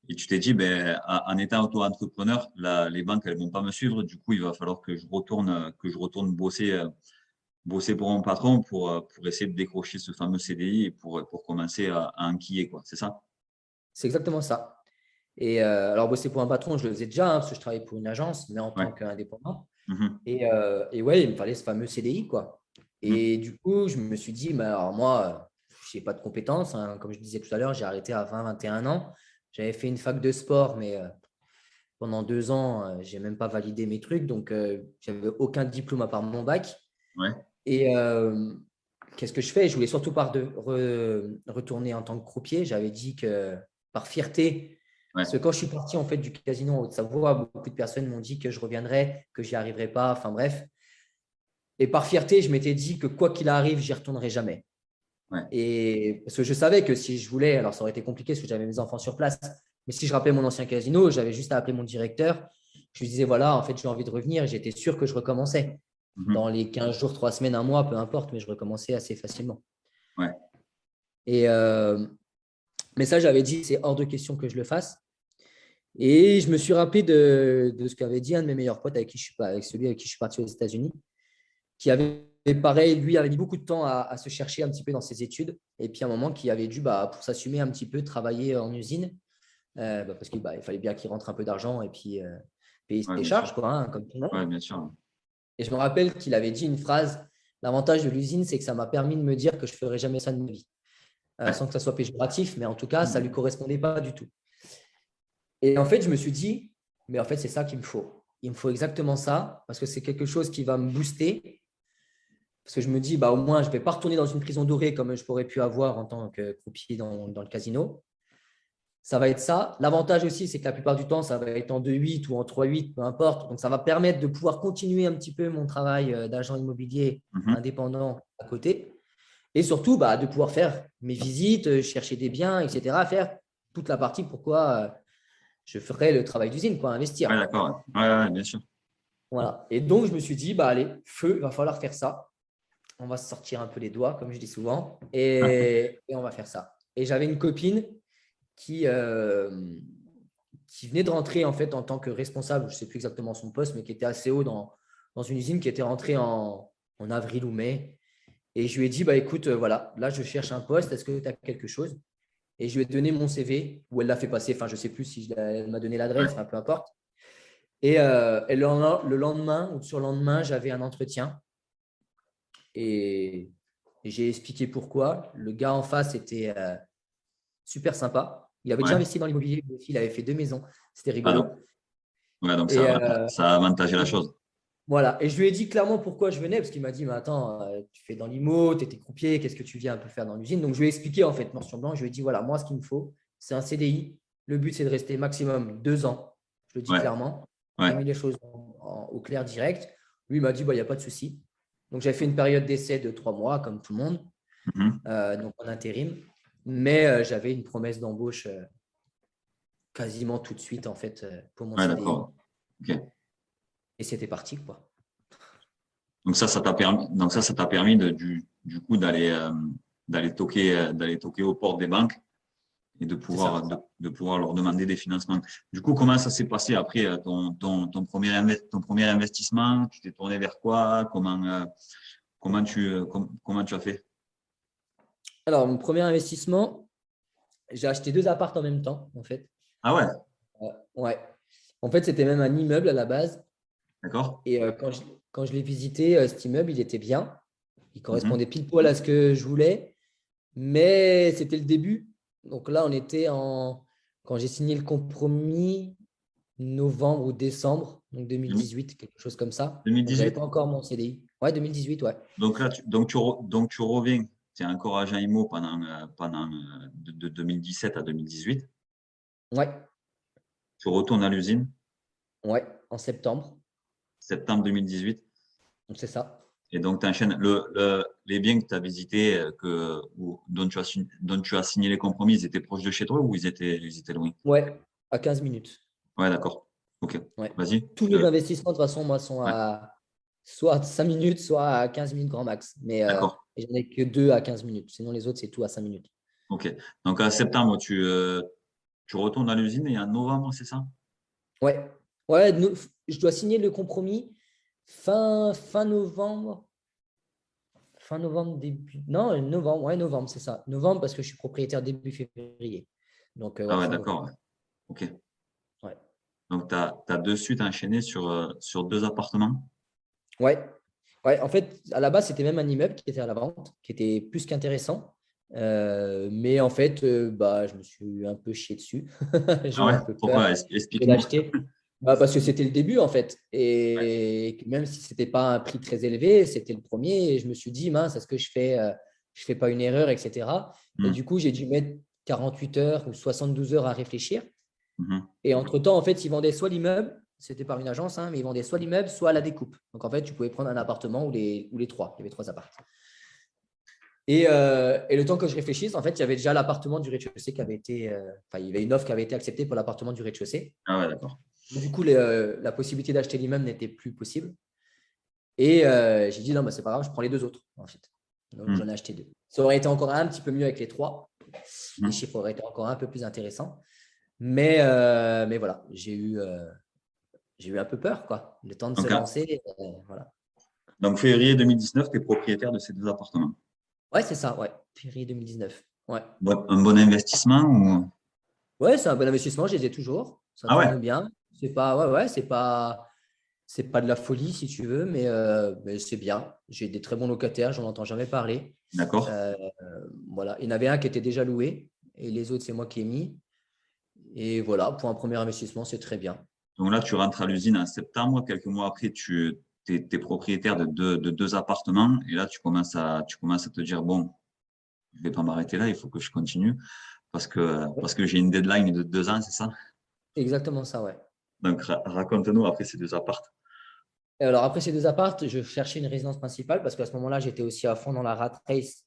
[SPEAKER 1] et tu t'es dit, ben, en étant auto-entrepreneur, les banques, elles vont pas me suivre. Du coup, il va falloir que je retourne bosser pour mon patron pour essayer de décrocher ce fameux CDI et pour commencer à enquiller, quoi. C'est ça?
[SPEAKER 2] C'est exactement ça. Et alors, bosser pour un patron, je le faisais déjà, parce que je travaillais pour une agence, mais en
[SPEAKER 1] Ouais.
[SPEAKER 2] tant qu'indépendant.
[SPEAKER 1] Mhm.
[SPEAKER 2] Et ouais, il me fallait ce fameux CDI, quoi.
[SPEAKER 1] Mhm.
[SPEAKER 2] Et du coup, je me suis dit, alors moi, je n'ai pas de compétences, hein. Comme je disais tout à l'heure, j'ai arrêté à 20, 21 ans. J'avais fait une fac de sport, mais pendant 2 ans, je n'ai même pas validé mes trucs. Donc, je n'avais aucun diplôme à part mon bac.
[SPEAKER 1] Ouais.
[SPEAKER 2] Et qu'est-ce que je fais? Je voulais surtout pas retourner en tant que croupier. J'avais dit que par fierté,
[SPEAKER 1] Ouais.
[SPEAKER 2] parce que quand je suis parti en fait du casino en Haute-Savoie, beaucoup de personnes m'ont dit que je reviendrais, que j'y arriverais pas. Enfin bref. Et par fierté, je m'étais dit que quoi qu'il arrive, j'y retournerai jamais.
[SPEAKER 1] Ouais.
[SPEAKER 2] Et parce que je savais que si je voulais, alors ça aurait été compliqué parce que j'avais mes enfants sur place. Mais si je rappelais mon ancien casino, j'avais juste à appeler mon directeur. Je lui disais, voilà, en fait, j'ai envie de revenir. Et j'étais sûr que je recommençais.
[SPEAKER 1] Mhm.
[SPEAKER 2] Dans les 15 jours, 3 semaines, un mois, peu importe, mais je recommençais assez facilement.
[SPEAKER 1] Ouais.
[SPEAKER 2] Et, mais ça, j'avais dit, c'est hors de question que je le fasse. Et je me suis rappelé de ce qu'avait dit un de mes meilleurs potes avec celui avec qui je suis parti aux États-Unis, qui avait, pareil, lui avait mis beaucoup de temps à se chercher un petit peu dans ses études. Et puis à un moment, qui avait dû, pour s'assumer un petit peu, travailler en usine, parce qu'il il fallait bien qu'il rentre un peu d'argent et puis payer
[SPEAKER 1] Ouais,
[SPEAKER 2] ses
[SPEAKER 1] bien
[SPEAKER 2] charges,
[SPEAKER 1] sûr.
[SPEAKER 2] quoi, hein, comme tout le
[SPEAKER 1] Ouais,
[SPEAKER 2] monde.
[SPEAKER 1] bien sûr.
[SPEAKER 2] Et je me rappelle qu'il avait dit une phrase, l'avantage de l'usine, c'est que ça m'a permis de me dire que je ne ferais jamais ça de ma vie.
[SPEAKER 1] Ouais.
[SPEAKER 2] Sans que ça soit péjoratif, mais en tout cas, ça ne lui correspondait pas du tout. Et en fait, je me suis dit, mais en fait, c'est ça qu'il me faut. Il me faut exactement ça, parce que c'est quelque chose qui va me booster. Parce que je me dis, au moins, je ne vais pas retourner dans une prison dorée comme je pourrais pu avoir en tant que croupier dans le casino. Ça va être ça. L'avantage aussi, c'est que la plupart du temps, ça va être en 2-8 ou en 3-8, peu importe. Donc, ça va permettre de pouvoir continuer un petit peu mon travail d'agent immobilier
[SPEAKER 1] Mhm.
[SPEAKER 2] indépendant à côté. Et surtout, de pouvoir faire mes visites, chercher des biens, etc. Faire toute la partie pourquoi je ferai le travail d'usine, quoi,
[SPEAKER 1] Ouais,
[SPEAKER 2] investir.
[SPEAKER 1] d'accord. Ouais, ouais, bien sûr.
[SPEAKER 2] Voilà. Et donc, je me suis dit, allez, feu, il va falloir faire ça. On va se sortir un peu les doigts, comme je dis souvent, et on va faire ça. Et j'avais une copine qui venait de rentrer en fait en tant que responsable, je ne sais plus exactement son poste, mais qui était assez haut dans une usine qui était rentrée en avril ou mai. Et je lui ai dit, écoute, voilà, là, je cherche un poste, est-ce que tu as quelque chose? Et je lui ai donné mon CV, où elle l'a fait passer, enfin, je ne sais plus si elle m'a donné l'adresse,
[SPEAKER 1] Ouais.
[SPEAKER 2] enfin, peu importe. Et le lendemain ou le surlendemain, j'avais un entretien. Et j'ai expliqué pourquoi. Le gars en face était super sympa. Il avait déjà
[SPEAKER 1] Ouais.
[SPEAKER 2] investi dans l'immobilier, il avait fait 2 maisons. C'était
[SPEAKER 1] Ah, donc,
[SPEAKER 2] rigolo.
[SPEAKER 1] ouais, donc
[SPEAKER 2] Et,
[SPEAKER 1] ça a avantagé la chose.
[SPEAKER 2] voilà. Et je lui ai dit clairement pourquoi je venais, parce qu'il m'a dit, mais attends, tu fais dans l'IMO, tu étais croupier, qu'est-ce que tu viens un peu faire dans l'usine? Donc, je lui ai expliqué en fait, noir sur blanc. Je lui ai dit, voilà, moi, ce qu'il me faut, c'est un CDI. Le but, c'est de rester maximum 2 ans. Je le dis
[SPEAKER 1] Ouais.
[SPEAKER 2] clairement.
[SPEAKER 1] Ouais.
[SPEAKER 2] J'ai mis les choses au clair direct. Lui, il m'a dit, il n'y a pas de souci. Donc, j'avais fait une période d'essai de 3 mois, comme tout le monde,
[SPEAKER 1] Mhm.
[SPEAKER 2] donc en intérim. Mais j'avais une promesse d'embauche quasiment tout de suite, en fait, pour mon
[SPEAKER 1] Ouais,
[SPEAKER 2] CDI.
[SPEAKER 1] d'accord. Ok.
[SPEAKER 2] Et c'était parti, quoi.
[SPEAKER 1] Donc ça t'a permis du coup d'aller toquer aux portes des banques et
[SPEAKER 2] C'est ça.
[SPEAKER 1] de pouvoir leur demander des financements. Du coup, comment ça s'est passé après ton premier investissement? Tu t'es tourné vers quoi? Comment tu as fait?
[SPEAKER 2] Alors, mon premier investissement, j'ai acheté 2 apparts en même temps, en fait.
[SPEAKER 1] Ah ouais,
[SPEAKER 2] Ouais. En fait, c'était même un immeuble à la base.
[SPEAKER 1] d'accord.
[SPEAKER 2] Et quand je l'ai visité, cet immeuble, il était bien. Il
[SPEAKER 1] Mhm.
[SPEAKER 2] correspondait pile poil à ce que je voulais. Mais c'était le début. Donc là, quand j'ai signé le compromis, novembre ou décembre, donc 2018, quelque chose comme ça. Donc, je n'avais
[SPEAKER 1] 2018?
[SPEAKER 2] pas encore mon CDI. Ouais, 2018, ouais.
[SPEAKER 1] Donc là, donc tu reviens. Tu es encore agent IMO pendant de 2017 à 2018.
[SPEAKER 2] Ouais,
[SPEAKER 1] Tu retournes à l'usine,
[SPEAKER 2] ouais, en septembre.
[SPEAKER 1] septembre 2018.
[SPEAKER 2] Donc, c'est ça.
[SPEAKER 1] Et donc, tu enchaînes les biens que tu as visités, dont tu as signé les compromis, ils étaient proches de chez toi ou ils étaient loin?
[SPEAKER 2] Ouais, à 15 minutes.
[SPEAKER 1] Ouais, d'accord. OK.
[SPEAKER 2] Ouais.
[SPEAKER 1] Vas-y.
[SPEAKER 2] Tous mes investissements, de toute façon, moi, sont
[SPEAKER 1] Ouais,
[SPEAKER 2] à soit à 5 minutes, soit à 15 minutes grand max. Mais
[SPEAKER 1] d'accord.
[SPEAKER 2] j'en ai que 2 à 15 minutes. Sinon, les autres, c'est tout à 5 minutes.
[SPEAKER 1] OK. Donc, en septembre, tu retournes à l'usine et en novembre, c'est ça?
[SPEAKER 2] Ouais. Ouais, je dois signer le compromis fin novembre. Fin novembre, début. Non, novembre. Ouais, novembre, c'est ça. Novembre, parce que je suis propriétaire début février. Donc,
[SPEAKER 1] Ah
[SPEAKER 2] ouais,
[SPEAKER 1] ouais,
[SPEAKER 2] fin
[SPEAKER 1] d'accord.
[SPEAKER 2] novembre.
[SPEAKER 1] Ouais. OK.
[SPEAKER 2] Ouais.
[SPEAKER 1] Donc, tu as de suite enchaîné sur deux appartements.
[SPEAKER 2] Ouais. Ouais, en fait, à la base, c'était même un immeuble qui était à la vente, qui était plus qu'intéressant. Mais en fait, bah, je me suis un peu chié dessus. J'ai
[SPEAKER 1] Ah
[SPEAKER 2] eu
[SPEAKER 1] ouais?
[SPEAKER 2] un peu peur
[SPEAKER 1] Pourquoi?
[SPEAKER 2] de
[SPEAKER 1] Explique-nous.
[SPEAKER 2] l'acheter. Bah, parce que c'était le début, en fait.
[SPEAKER 1] Ouais.
[SPEAKER 2] Et que même si ce n'était pas un prix très élevé, c'était le premier. Et je me suis dit, mince, est-ce que je fais pas une erreur, etc. Et
[SPEAKER 1] Hmm.
[SPEAKER 2] du coup, j'ai dû mettre 48 heures ou 72 heures à réfléchir.
[SPEAKER 1] Mhm.
[SPEAKER 2] Et entre-temps, en fait, ils vendaient soit l'immeuble, c'était par une agence, hein, mais ils vendaient soit l'immeuble, soit la découpe. Donc, en fait, tu pouvais prendre un appartement ou les trois. Il y avait 3 appartements. Et le temps que je réfléchisse, en fait, il y avait déjà l'appartement du rez-de-chaussée qui avait été. Enfin, il y avait une offre qui avait été acceptée pour l'appartement du rez-de-chaussée.
[SPEAKER 1] Ah ouais, d'accord.
[SPEAKER 2] Du coup, la possibilité d'acheter l'immeuble n'était plus possible. Et j'ai dit, non, bah, c'est pas grave, je prends les 2 autres, en fait. Donc,
[SPEAKER 1] Hmm.
[SPEAKER 2] j'en ai acheté 2. Ça aurait été encore un petit peu mieux avec les 3. Les
[SPEAKER 1] Hmm.
[SPEAKER 2] chiffres auraient été encore un peu plus intéressants. Mais voilà, j'ai eu un peu peur, quoi. Le temps de se
[SPEAKER 1] Donc,
[SPEAKER 2] lancer. Voilà.
[SPEAKER 1] donc, février 2019, tu es propriétaire de ces deux appartements.
[SPEAKER 2] Ouais, c'est ça, ouais. Février 2019. Ouais.
[SPEAKER 1] Un bon investissement ou...
[SPEAKER 2] Ouais, c'est un bon investissement, je les ai toujours. Ça
[SPEAKER 1] Ah ouais,
[SPEAKER 2] tourne bien. C'est pas, ouais, ouais, c'est pas de la folie si tu veux, mais c'est bien. J'ai des très bons locataires, j'en entends jamais parler.
[SPEAKER 1] d'accord.
[SPEAKER 2] Euh, voilà. Il y en avait un qui était déjà loué et les autres, c'est moi qui ai mis. Et voilà, pour un premier investissement, c'est très bien.
[SPEAKER 1] Donc là, tu rentres à l'usine en septembre. Quelques mois après, tu es propriétaire de deux appartements. Et là, tu commences à te dire, bon, je vais pas m'arrêter là, il faut que je continue parce que j'ai une deadline de 2 ans, c'est ça?
[SPEAKER 2] Exactement ça, ouais.
[SPEAKER 1] Donc, raconte-nous après ces deux appartes.
[SPEAKER 2] Et alors, après ces 2 appartes, je cherchais une résidence principale parce qu'à ce moment-là, j'étais aussi à fond dans la rat race.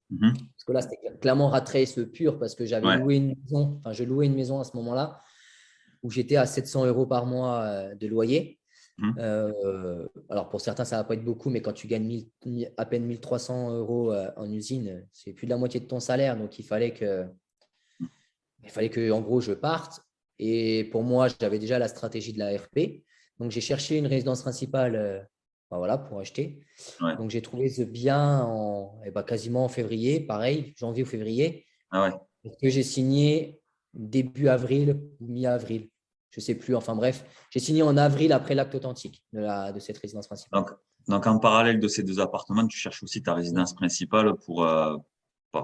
[SPEAKER 1] Mhm.
[SPEAKER 2] Parce que là, c'était clairement rat race pur parce que j'avais
[SPEAKER 1] Ouais.
[SPEAKER 2] loué une maison. Enfin, je louais une maison à ce moment-là où j'étais à 700 euros par mois de loyer.
[SPEAKER 1] Mhm.
[SPEAKER 2] Alors, pour certains, ça ne va pas être beaucoup, mais quand tu gagnes à peine 1 300 € en usine, c'est plus de la moitié de ton salaire. Donc, il fallait que, en gros, je parte. Et pour moi, j'avais déjà la stratégie de la RP. Donc, j'ai cherché une résidence principale ben voilà, pour acheter.
[SPEAKER 1] Ouais.
[SPEAKER 2] Donc, j'ai trouvé ce bien quasiment en février, pareil, janvier ou février,
[SPEAKER 1] Ah ouais.
[SPEAKER 2] que j'ai signé début avril ou mi-avril. Je ne sais plus. Enfin bref, j'ai signé en avril après l'acte authentique de cette résidence principale.
[SPEAKER 1] Donc, donc, en parallèle de ces deux appartements, tu cherches aussi ta résidence principale pas-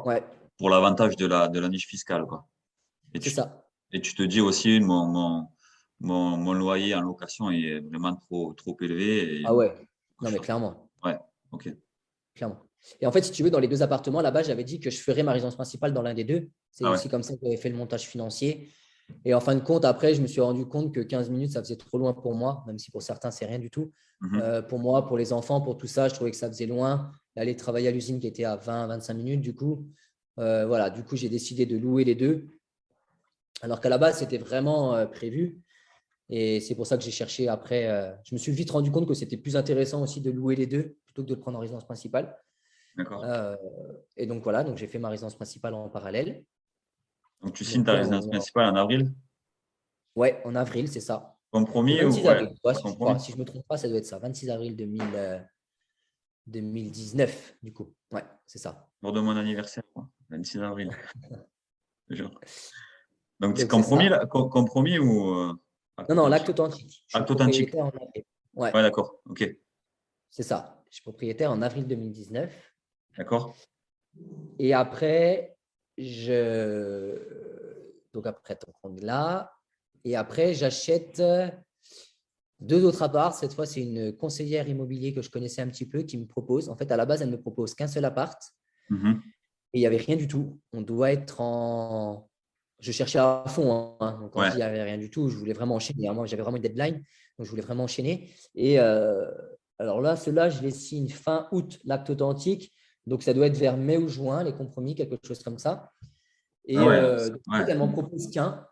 [SPEAKER 2] Ouais,
[SPEAKER 1] pour l'avantage de la niche fiscale, quoi. Et
[SPEAKER 2] c'est
[SPEAKER 1] tu,
[SPEAKER 2] ça.
[SPEAKER 1] et tu te dis aussi, mon loyer en location est vraiment trop élevé. Et,
[SPEAKER 2] Ah ouais. Non, mais clairement.
[SPEAKER 1] ouais, ok.
[SPEAKER 2] Clairement. Et en fait, si tu veux, dans les 2 appartements, là-bas, j'avais dit que je ferais ma résidence principale dans l'un des 2. C'est
[SPEAKER 1] Ah ouais.
[SPEAKER 2] aussi comme ça que j'avais fait le montage financier. Et en fin de compte, après, je me suis rendu compte que 15 minutes, ça faisait trop loin pour moi, même si pour certains, c'est rien du tout.
[SPEAKER 1] Mhm.
[SPEAKER 2] Pour moi, pour les enfants, pour tout ça, je trouvais que ça faisait loin. D'aller travailler à l'usine qui était à 20-25 minutes, du coup. Voilà, du coup, j'ai décidé de louer les 2. Alors qu'à la base, c'était vraiment prévu. Et c'est pour ça que j'ai cherché après. Je me suis vite rendu compte que c'était plus intéressant aussi de louer les 2 plutôt que de le prendre en résidence principale.
[SPEAKER 1] D'accord.
[SPEAKER 2] Euh, et donc voilà, donc j'ai fait ma résidence principale en parallèle.
[SPEAKER 1] Donc, tu signes
[SPEAKER 2] Donc
[SPEAKER 1] ta résidence principale en avril.
[SPEAKER 2] ouais, en avril, c'est ça. Le
[SPEAKER 1] Compromis ou
[SPEAKER 2] 26
[SPEAKER 1] ouais,
[SPEAKER 2] avril, ouais, si je
[SPEAKER 1] compromis?
[SPEAKER 2] crois. Si je ne me trompe pas, ça doit être ça. 26 avril 2019, du coup. Ouais, c'est ça.
[SPEAKER 1] Jour de mon anniversaire, quoi. 26 avril. Genre. Donc, c'est
[SPEAKER 2] Donc c'est
[SPEAKER 1] compromis,
[SPEAKER 2] ça.
[SPEAKER 1] là, compromis ou acte
[SPEAKER 2] Non, non, l'acte
[SPEAKER 1] authentique?
[SPEAKER 2] authentique. Je suis
[SPEAKER 1] Acte authentique.
[SPEAKER 2] propriétaire en avril. Ouais,
[SPEAKER 1] Ouais, d'accord. Ok.
[SPEAKER 2] c'est ça. Je suis propriétaire en avril 2019.
[SPEAKER 1] D'accord.
[SPEAKER 2] Et après, donc après, on est là. Et après, j'achète 2 autres apparts. Cette fois, c'est une conseillère immobilier que je connaissais un petit peu qui me propose. En fait, à la base, elle ne me propose qu'un seul appart
[SPEAKER 1] Mhm.
[SPEAKER 2] et il n'y avait rien du tout. On doit être en je cherchais à fond, hein. Donc, quand je
[SPEAKER 1] Ouais.
[SPEAKER 2] dis il n'y avait rien du tout, je voulais vraiment enchaîner. Moi, j'avais vraiment une deadline, donc je voulais vraiment enchaîner. Et alors là, ceux-là, je les signe fin août, l'acte authentique. Donc, ça doit être vers mai ou juin, les compromis, quelque chose comme ça.
[SPEAKER 1] Ah
[SPEAKER 2] Et
[SPEAKER 1] ouais.
[SPEAKER 2] donc, en
[SPEAKER 1] Ouais.
[SPEAKER 2] fait, elle m'en propose qu'un.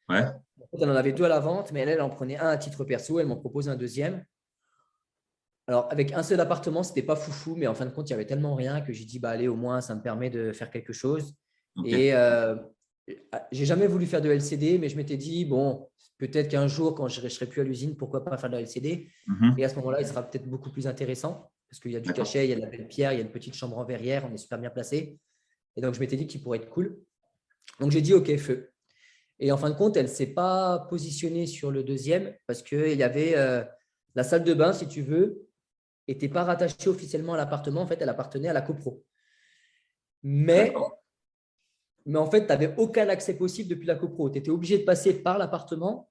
[SPEAKER 1] Ouais.
[SPEAKER 2] En fait, elle en avait deux à la vente, mais elle en prenait un à titre perso. Elle m'en propose un deuxième. Alors, avec un seul appartement, ce n'était pas foufou, mais en fin de compte, il n'y avait tellement rien que j'ai dit, bah, allez, au moins, ça me permet de faire quelque chose.
[SPEAKER 1] Ok.
[SPEAKER 2] Et j'ai jamais voulu faire de LCD, mais je m'étais dit, bon, peut-être qu'un jour, quand je ne serai plus à l'usine, pourquoi pas faire de la LCD.
[SPEAKER 1] Mhm.
[SPEAKER 2] Et à ce moment-là, il sera peut-être beaucoup plus intéressant parce qu'il y a du
[SPEAKER 1] D'accord.
[SPEAKER 2] cachet, il y a de la belle pierre, il y a une petite chambre en verrière, on est super bien placé. Et donc, je m'étais dit qu'il pourrait être cool. Donc, j'ai dit, OK, feu. Et en fin de compte, elle ne s'est pas positionnée sur le deuxième parce qu'il y avait la salle de bain, si tu veux, n'était pas rattachée officiellement à l'appartement. En fait, elle appartenait à la copro.
[SPEAKER 1] D'accord.
[SPEAKER 2] Mais en fait, tu n'avais aucun accès possible depuis la copro. Tu étais obligé de passer par l'appartement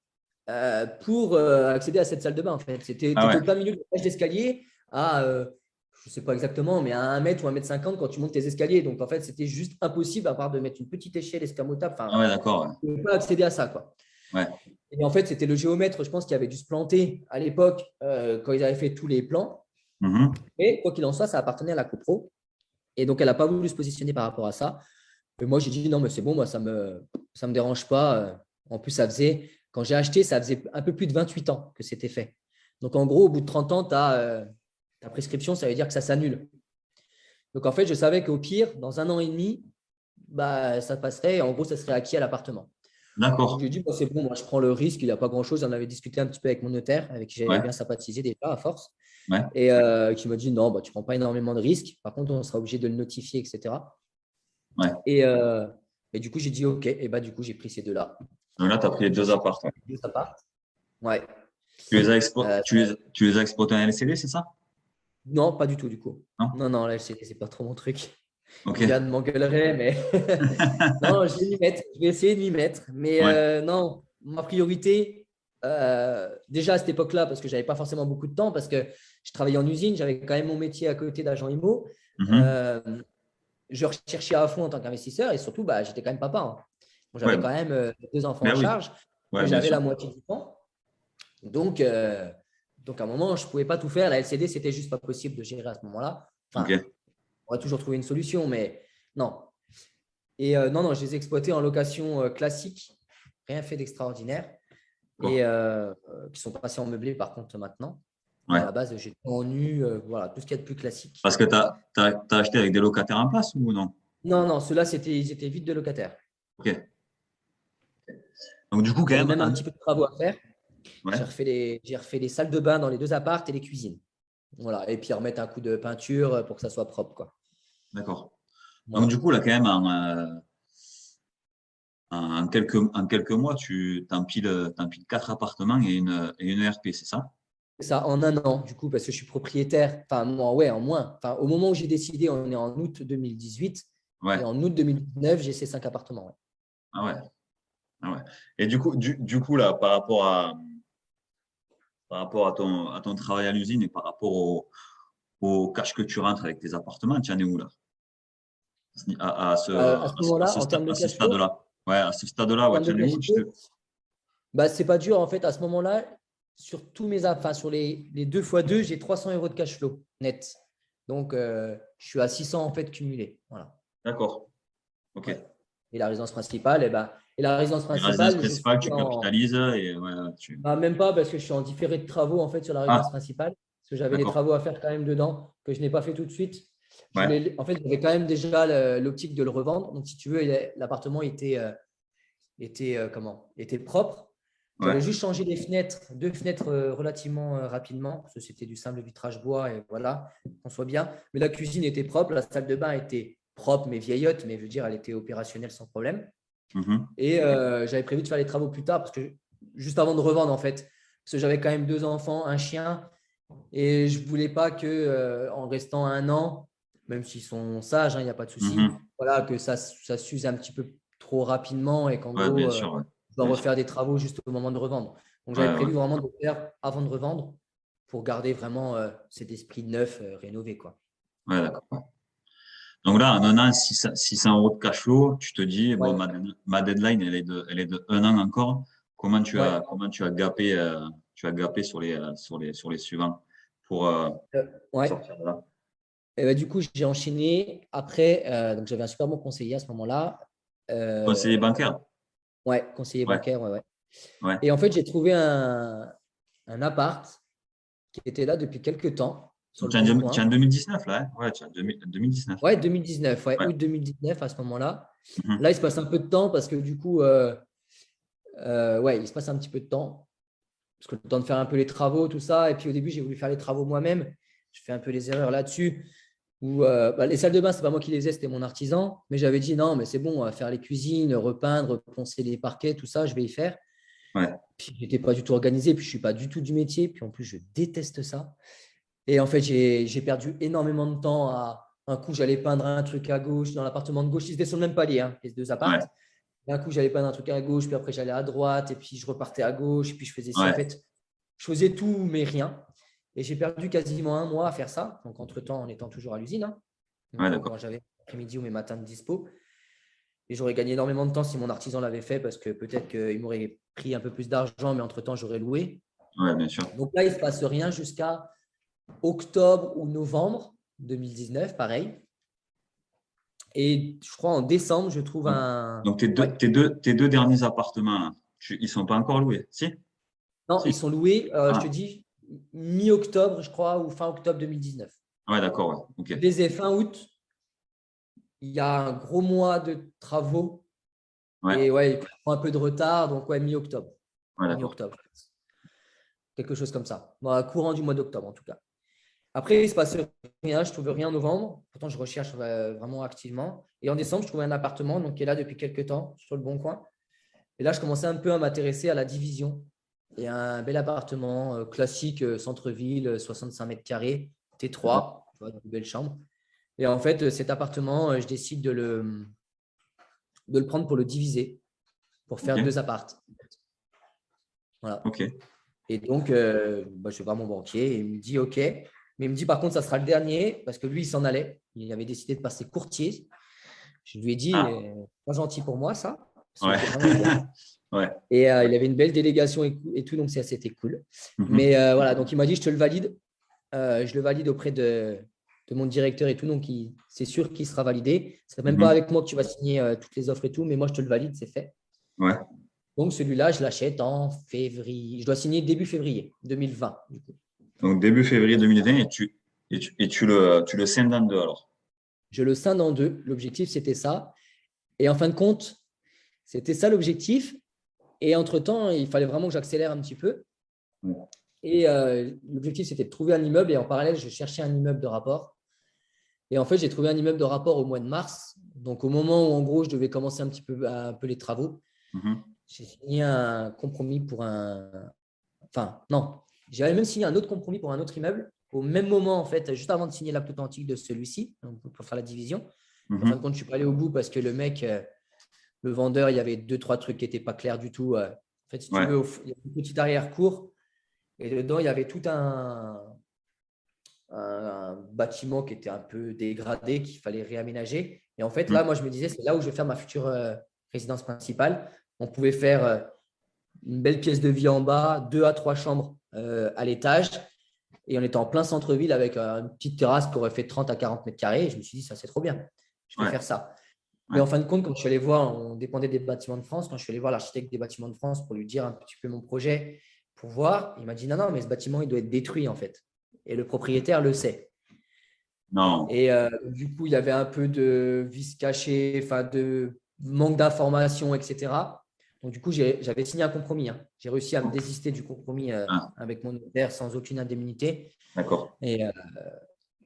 [SPEAKER 2] pour accéder à cette salle de bain. En fait, tu
[SPEAKER 1] Ah
[SPEAKER 2] étais
[SPEAKER 1] ouais.
[SPEAKER 2] au plein milieu de la cage d'escalier à, je ne sais pas exactement, mais à 1 mètre ou 1,50 m quand tu montes tes escaliers. Donc, en fait, c'était juste impossible à part de mettre une petite échelle escamotable.
[SPEAKER 1] Ah
[SPEAKER 2] Enfin,
[SPEAKER 1] ouais, d'accord.
[SPEAKER 2] tu ne pouvais pas accéder à ça, quoi.
[SPEAKER 1] Ouais.
[SPEAKER 2] Et en fait, c'était le géomètre, je pense, qui avait dû se planter à l'époque quand ils avaient fait tous les plans.
[SPEAKER 1] Ouais. Mhm.
[SPEAKER 2] Et quoi qu'il en soit, ça appartenait à la copro. Et donc, elle n'a pas voulu se positionner par rapport à ça. Et moi, j'ai dit non, mais c'est bon, moi, ça me dérange pas. En plus, quand j'ai acheté, ça faisait un peu plus de 28 ans que c'était fait. Donc, en gros, au bout de 30 ans, ta prescription, ça veut dire que ça s'annule. Donc, en fait, je savais qu'au pire, dans 1 an et demi, bah, ça passerait. Et en gros, ça serait acquis à l'appartement. Donc,
[SPEAKER 1] D'accord.
[SPEAKER 2] j'ai dit, bah, c'est bon, moi, je prends le risque. Il n'y a pas grand-chose. J'en avais discuté un petit peu avec mon notaire, avec qui j'avais
[SPEAKER 1] Ouais.
[SPEAKER 2] bien sympathisé déjà à force.
[SPEAKER 1] Ouais.
[SPEAKER 2] Et qui m'a dit, non, bah, tu ne prends pas énormément de risques. Par contre, on sera obligé de le notifier, etc.
[SPEAKER 1] Ouais.
[SPEAKER 2] Et, euh, et du coup, j'ai dit OK. Et bah, du coup, j'ai pris ces deux-là.
[SPEAKER 1] Donc là, tu as pris les
[SPEAKER 2] Donc, j'ai
[SPEAKER 1] deux
[SPEAKER 2] acheté
[SPEAKER 1] apparts. Ouais.
[SPEAKER 2] deux apparts. Ouais.
[SPEAKER 1] Euh, tu les as exploités en LCD, c'est ça?
[SPEAKER 2] Non, pas du tout, du coup.
[SPEAKER 1] Non?
[SPEAKER 2] Non, non, là, c'est pas trop mon truc.
[SPEAKER 1] Ok.
[SPEAKER 2] Yann m'engueulerait, mais non, je vais m'y mettre. Je vais essayer de m'y mettre. Mais
[SPEAKER 1] Ouais.
[SPEAKER 2] non, ma priorité, déjà à cette époque-là, parce que je n'avais pas forcément beaucoup de temps, parce que je travaillais en usine, j'avais quand même mon métier à côté d'agent IMO.
[SPEAKER 1] Mhm.
[SPEAKER 2] Euh, je recherchais à fond en tant qu'investisseur et surtout, bah, j'étais quand même papa, hein. Bon,
[SPEAKER 1] Ouais.
[SPEAKER 2] j'avais quand même deux enfants
[SPEAKER 1] Ben
[SPEAKER 2] en
[SPEAKER 1] oui.
[SPEAKER 2] charge
[SPEAKER 1] Ouais,
[SPEAKER 2] et
[SPEAKER 1] bien
[SPEAKER 2] j'avais
[SPEAKER 1] sûr.
[SPEAKER 2] la moitié du temps. Donc, à un moment, je ne pouvais pas tout faire. La LCD, c'était juste pas possible de gérer à ce moment-là. Enfin,
[SPEAKER 1] Ok.
[SPEAKER 2] on aurait toujours trouvé une solution, mais non. Et non, non, je les ai exploités en location classique, rien fait d'extraordinaire. Et
[SPEAKER 1] D'accord.
[SPEAKER 2] qui sont passés en meublé par contre maintenant. Mais
[SPEAKER 1] Ouais.
[SPEAKER 2] à la base, j'ai en nu, voilà, tout ce qu'il y a de plus classique.
[SPEAKER 1] Parce que t'as acheté avec des locataires en place ou non?
[SPEAKER 2] Non, non, ceux-là, ils étaient vides de locataires.
[SPEAKER 1] Ok. Donc, du coup,
[SPEAKER 2] Il
[SPEAKER 1] quand
[SPEAKER 2] y avait
[SPEAKER 1] même.
[SPEAKER 2] même un petit peu de travaux à faire.
[SPEAKER 1] Ouais.
[SPEAKER 2] J'ai refait les salles de bain dans les deux appartes et les cuisines. Voilà. Et puis remettre un coup de peinture pour que ça soit propre, quoi.
[SPEAKER 1] D'accord. Donc,
[SPEAKER 2] Voilà.
[SPEAKER 1] du coup, là, quand même, en quelques mois, tu t'empiles 4 appartements et une ERP, c'est ça?
[SPEAKER 2] Ça en 1 an, du coup, parce que je suis propriétaire. Enfin, moi, ouais, en moins. Enfin, au moment où j'ai décidé, on est en août 2018. Et
[SPEAKER 1] Ouais.
[SPEAKER 2] en août 2019, j'ai ces 5 appartements. Ouais.
[SPEAKER 1] Ah ouais. Ah ouais. Et du coup, là, par rapport à ton travail à l'usine et par rapport au cash que tu rentres avec tes appartements, tu en es où là? À ce,
[SPEAKER 2] À ce moment-là, en termes de
[SPEAKER 1] à ce
[SPEAKER 2] cash flow,
[SPEAKER 1] stade-là. Ouais, à ce stade-là,
[SPEAKER 2] en
[SPEAKER 1] ouais,
[SPEAKER 2] termes
[SPEAKER 1] tu
[SPEAKER 2] de
[SPEAKER 1] en es
[SPEAKER 2] cash
[SPEAKER 1] où?
[SPEAKER 2] flow, bah, c'est pas dur. En fait, à ce moment-là, sur tous mes, enfin, sur les 2 fois 2, j'ai 300 euros de cash flow net. Donc, je suis à 600 en fait cumulé. Voilà.
[SPEAKER 1] D'accord. Ok.
[SPEAKER 2] Ouais. Et la résidence principale, la résidence
[SPEAKER 1] Et résidence
[SPEAKER 2] principale, je
[SPEAKER 1] principale,
[SPEAKER 2] suis
[SPEAKER 1] tu
[SPEAKER 2] en.
[SPEAKER 1] capitalises et ouais,
[SPEAKER 2] Bah, même pas parce que je suis en différé de travaux en fait sur la résidence
[SPEAKER 1] Ah,
[SPEAKER 2] principale. Parce que j'avais des
[SPEAKER 1] d'accord.
[SPEAKER 2] travaux à faire quand même dedans que je n'ai pas fait tout de suite.
[SPEAKER 1] Ouais.
[SPEAKER 2] En fait, j'avais quand même déjà l'optique de le revendre. Donc, si tu veux, l'appartement était propre. J'avais
[SPEAKER 1] Ouais.
[SPEAKER 2] juste changé les fenêtres, 2 fenêtres relativement rapidement, parce que c'était du simple vitrage bois et voilà, qu'on soit bien. Mais la cuisine était propre, la salle de bain était propre mais vieillotte, mais je veux dire, elle était opérationnelle sans problème.
[SPEAKER 1] Mhm.
[SPEAKER 2] Et j'avais prévu de faire les travaux plus tard, parce que juste avant de revendre en fait, parce que j'avais quand même 2 enfants, un chien, et je ne voulais pas que en restant 1 an, même s'ils sont sages, hein, il n'y a pas de souci,
[SPEAKER 1] Mhm.
[SPEAKER 2] voilà, que ça s'use un petit peu trop rapidement et qu'en
[SPEAKER 1] Ouais,
[SPEAKER 2] gros,
[SPEAKER 1] bien sûr. Ouais.
[SPEAKER 2] je dois
[SPEAKER 1] Bien sûr.
[SPEAKER 2] refaire des travaux juste au moment de revendre. Donc, j'avais
[SPEAKER 1] Ouais, ouais.
[SPEAKER 2] prévu vraiment de le faire avant de revendre pour garder vraiment cet esprit neuf, rénové, quoi.
[SPEAKER 1] Ouais, d'accord. Ouais. Donc là, en un an, 600 euros de cash flow, tu te dis, bon,
[SPEAKER 2] Ouais,
[SPEAKER 1] ma deadline, elle est de un an encore.
[SPEAKER 2] ouais.
[SPEAKER 1] Comment tu as gappé sur les suivants pour
[SPEAKER 2] Ouais.
[SPEAKER 1] sortir de là?
[SPEAKER 2] Et bah, du coup, j'ai enchaîné. Après, donc j'avais un super bon conseiller à ce moment-là.
[SPEAKER 1] Conseiller bancaire?
[SPEAKER 2] Ouais, conseiller
[SPEAKER 1] Ouais,
[SPEAKER 2] bancaire, ouais, ouais.
[SPEAKER 1] ouais.
[SPEAKER 2] Et en fait, j'ai trouvé un appart qui était là depuis quelques temps sur
[SPEAKER 1] Donc,
[SPEAKER 2] le Bon
[SPEAKER 1] tu es en
[SPEAKER 2] Coin.
[SPEAKER 1] 2019, là, hein? Ouais, tu es en 2019.
[SPEAKER 2] Ouais, 2019, ouais,
[SPEAKER 1] Ouais.
[SPEAKER 2] août 2019 à ce moment-là.
[SPEAKER 1] Mhm.
[SPEAKER 2] Là, il se passe un peu de temps parce que du coup, ouais, il se passe un petit peu de temps. Parce que le temps de faire un peu les travaux, tout ça. Et puis au début, j'ai voulu faire les travaux moi-même. Je fais un peu les erreurs là-dessus. Où, bah, les salles de bain, c'est pas moi qui les ai, c'était mon artisan. Mais j'avais dit non, mais c'est bon, on va faire les cuisines, repeindre, poncer les parquets, tout ça, je vais y faire.
[SPEAKER 1] Ouais,
[SPEAKER 2] Puis j'étais pas du tout organisé, puis je suis pas du tout du métier. Puis en plus, je déteste ça. Et en fait, j'ai perdu énormément de temps à un coup, j'allais peindre un truc à gauche dans l'appartement de gauche. Ils étaient sur le même palier, hein, les deux
[SPEAKER 1] ouais,
[SPEAKER 2] appartes. D'un coup, j'allais peindre un truc à gauche, puis après, j'allais à droite, et puis je repartais à gauche, puis je faisais ci. En
[SPEAKER 1] ouais,
[SPEAKER 2] fait, je faisais tout, mais rien. Et j'ai perdu quasiment un mois à faire ça. Donc, entre-temps, en étant toujours à l'usine, hein.
[SPEAKER 1] ouais,
[SPEAKER 2] Donc, quand
[SPEAKER 1] d'accord.
[SPEAKER 2] j'avais l'après-midi ou mes matins de dispo. Et j'aurais gagné énormément de temps si mon artisan l'avait fait, parce que peut-être qu'il m'aurait pris un peu plus d'argent, mais entre-temps, j'aurais loué.
[SPEAKER 1] Ouais, bien sûr.
[SPEAKER 2] Donc là, il ne se passe rien jusqu'à octobre ou novembre 2019, pareil. Et je crois en décembre, je trouve
[SPEAKER 1] Donc,
[SPEAKER 2] un.
[SPEAKER 1] donc
[SPEAKER 2] Ouais.
[SPEAKER 1] tes deux derniers appartements, là, ils sont pas encore loués? Si?
[SPEAKER 2] Non, ils
[SPEAKER 1] Si.
[SPEAKER 2] sont loués, je te
[SPEAKER 1] Ah,
[SPEAKER 2] dis, mi-octobre, je crois, ou fin octobre 2019.
[SPEAKER 1] ouais, d'accord, ouais. Ok.
[SPEAKER 2] Je les ai fin août. Il y a un gros mois de travaux.
[SPEAKER 1] Ouais,
[SPEAKER 2] Et ouais, il prend un peu de retard. Donc, ouais, mi-octobre.
[SPEAKER 1] ouais, d'accord.
[SPEAKER 2] Mi-octobre. Quelque chose comme ça. Bon, courant du mois d'octobre, en tout cas. Après, il ne se passe rien. Je ne trouve rien en novembre. Pourtant, je recherche vraiment activement. Et en décembre, je trouvais un appartement donc, qui est là depuis quelques temps sur le Bon Coin. Et là, je commençais un peu à m'intéresser à la division. Et un bel appartement classique, centre-ville, 65 mètres carrés,
[SPEAKER 1] D'accord.
[SPEAKER 2] T3, tu vois, une belle chambre. Et en fait, cet appartement, je décide de le prendre pour le diviser, pour
[SPEAKER 1] Ok,
[SPEAKER 2] faire deux appartes. Voilà.
[SPEAKER 1] ok.
[SPEAKER 2] Et donc, bah, je vais voir mon banquier et il me dit OK. Mais il me dit par contre, ça sera le dernier parce que lui, il s'en allait. Il avait décidé de passer courtier. Je lui ai dit,
[SPEAKER 1] Ah,
[SPEAKER 2] pas gentil pour moi, ça, parce qu'il
[SPEAKER 1] ouais.
[SPEAKER 2] était vraiment bien.
[SPEAKER 1] Ouais.
[SPEAKER 2] Et il avait une belle délégation et tout, donc c'était cool.
[SPEAKER 1] Mhm.
[SPEAKER 2] Mais voilà, donc il m'a dit, je te le valide. Je le valide auprès de mon directeur et tout, donc c'est sûr qu'il sera validé. Ce n'est même pas
[SPEAKER 1] Mhm.
[SPEAKER 2] avec moi que tu vas signer toutes les offres et tout, mais moi, je te le valide, c'est fait.
[SPEAKER 1] Ouais.
[SPEAKER 2] Donc celui-là, je l'achète en février. Je dois signer début février 2020, du coup.
[SPEAKER 1] Donc, début février 2020, tu le scindes en deux, alors.
[SPEAKER 2] Je le scinde en deux. L'objectif, c'était ça. Et en fin de compte, c'était ça l'objectif. Et entre-temps, il fallait vraiment que j'accélère un petit peu.
[SPEAKER 1] Ouais.
[SPEAKER 2] Et l'objectif, c'était de trouver un immeuble. Et en parallèle, je cherchais un immeuble de rapport. Et en fait, j'ai trouvé un immeuble de rapport au mois de mars. Donc, au moment où, en gros, je devais commencer un peu les travaux,
[SPEAKER 1] Mhm.
[SPEAKER 2] j'ai signé un compromis pour un. Enfin, non. J'avais même signé un autre compromis pour un autre immeuble. Au même moment, en fait, juste avant de signer l'acte authentique de celui-ci, pour faire la division. Et en fin de
[SPEAKER 1] Mhm.
[SPEAKER 2] compte, je ne suis pas allé au bout parce que le mec, le vendeur, il y avait deux, trois trucs qui n'étaient pas clairs du tout. En fait, si tu
[SPEAKER 1] Ouais.
[SPEAKER 2] veux, il y a une petite arrière-cour et dedans, il y avait tout un bâtiment qui était un peu dégradé, qu'il fallait réaménager. Et en fait, là,
[SPEAKER 1] Mhm.
[SPEAKER 2] moi, je me disais, c'est là où je vais faire ma future résidence principale. On pouvait faire une belle pièce de vie en bas, 2 à 3 chambres à l'étage. Et on était en plein centre-ville avec une petite terrasse qui aurait fait 30 à 40 mètres carrés. Et je me suis dit, ça, c'est trop bien. Je vais
[SPEAKER 1] Ouais.
[SPEAKER 2] faire ça. Mais
[SPEAKER 1] Ouais.
[SPEAKER 2] en fin de compte, quand je suis allé voir, on dépendait des bâtiments de France. Quand je suis allé voir l'architecte des bâtiments de France pour lui dire un petit peu mon projet, pour voir, il m'a dit non, non, mais ce bâtiment, il doit être détruit en fait. Et le propriétaire le sait.
[SPEAKER 1] Non.
[SPEAKER 2] Et du coup, il y avait un peu de vices cachés, enfin de manque d'informations, etc. Donc, du coup, j'avais signé un compromis, hein. J'ai réussi à me désister du compromis
[SPEAKER 1] Ah,
[SPEAKER 2] avec mon notaire sans aucune indemnité.
[SPEAKER 1] d'accord.
[SPEAKER 2] Et,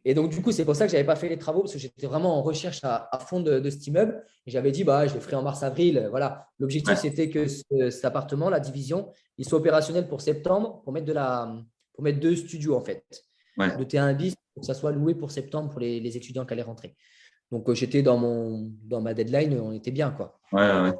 [SPEAKER 2] et donc, du coup, c'est pour ça que je n'avais pas fait les travaux parce que j'étais vraiment en recherche à fond de cet immeuble. Et j'avais dit, bah, je le ferai en mars-avril. Voilà. L'objectif,
[SPEAKER 1] Ouais.
[SPEAKER 2] c'était que cet appartement, la division, il soit opérationnel pour septembre pour mettre 2 studios, en fait.
[SPEAKER 1] Ouais.
[SPEAKER 2] Le T1 bis, pour que ça soit loué pour septembre pour les étudiants qui allaient rentrer. Donc, j'étais dans ma deadline, on était bien, quoi.
[SPEAKER 1] Ouais. Ouais.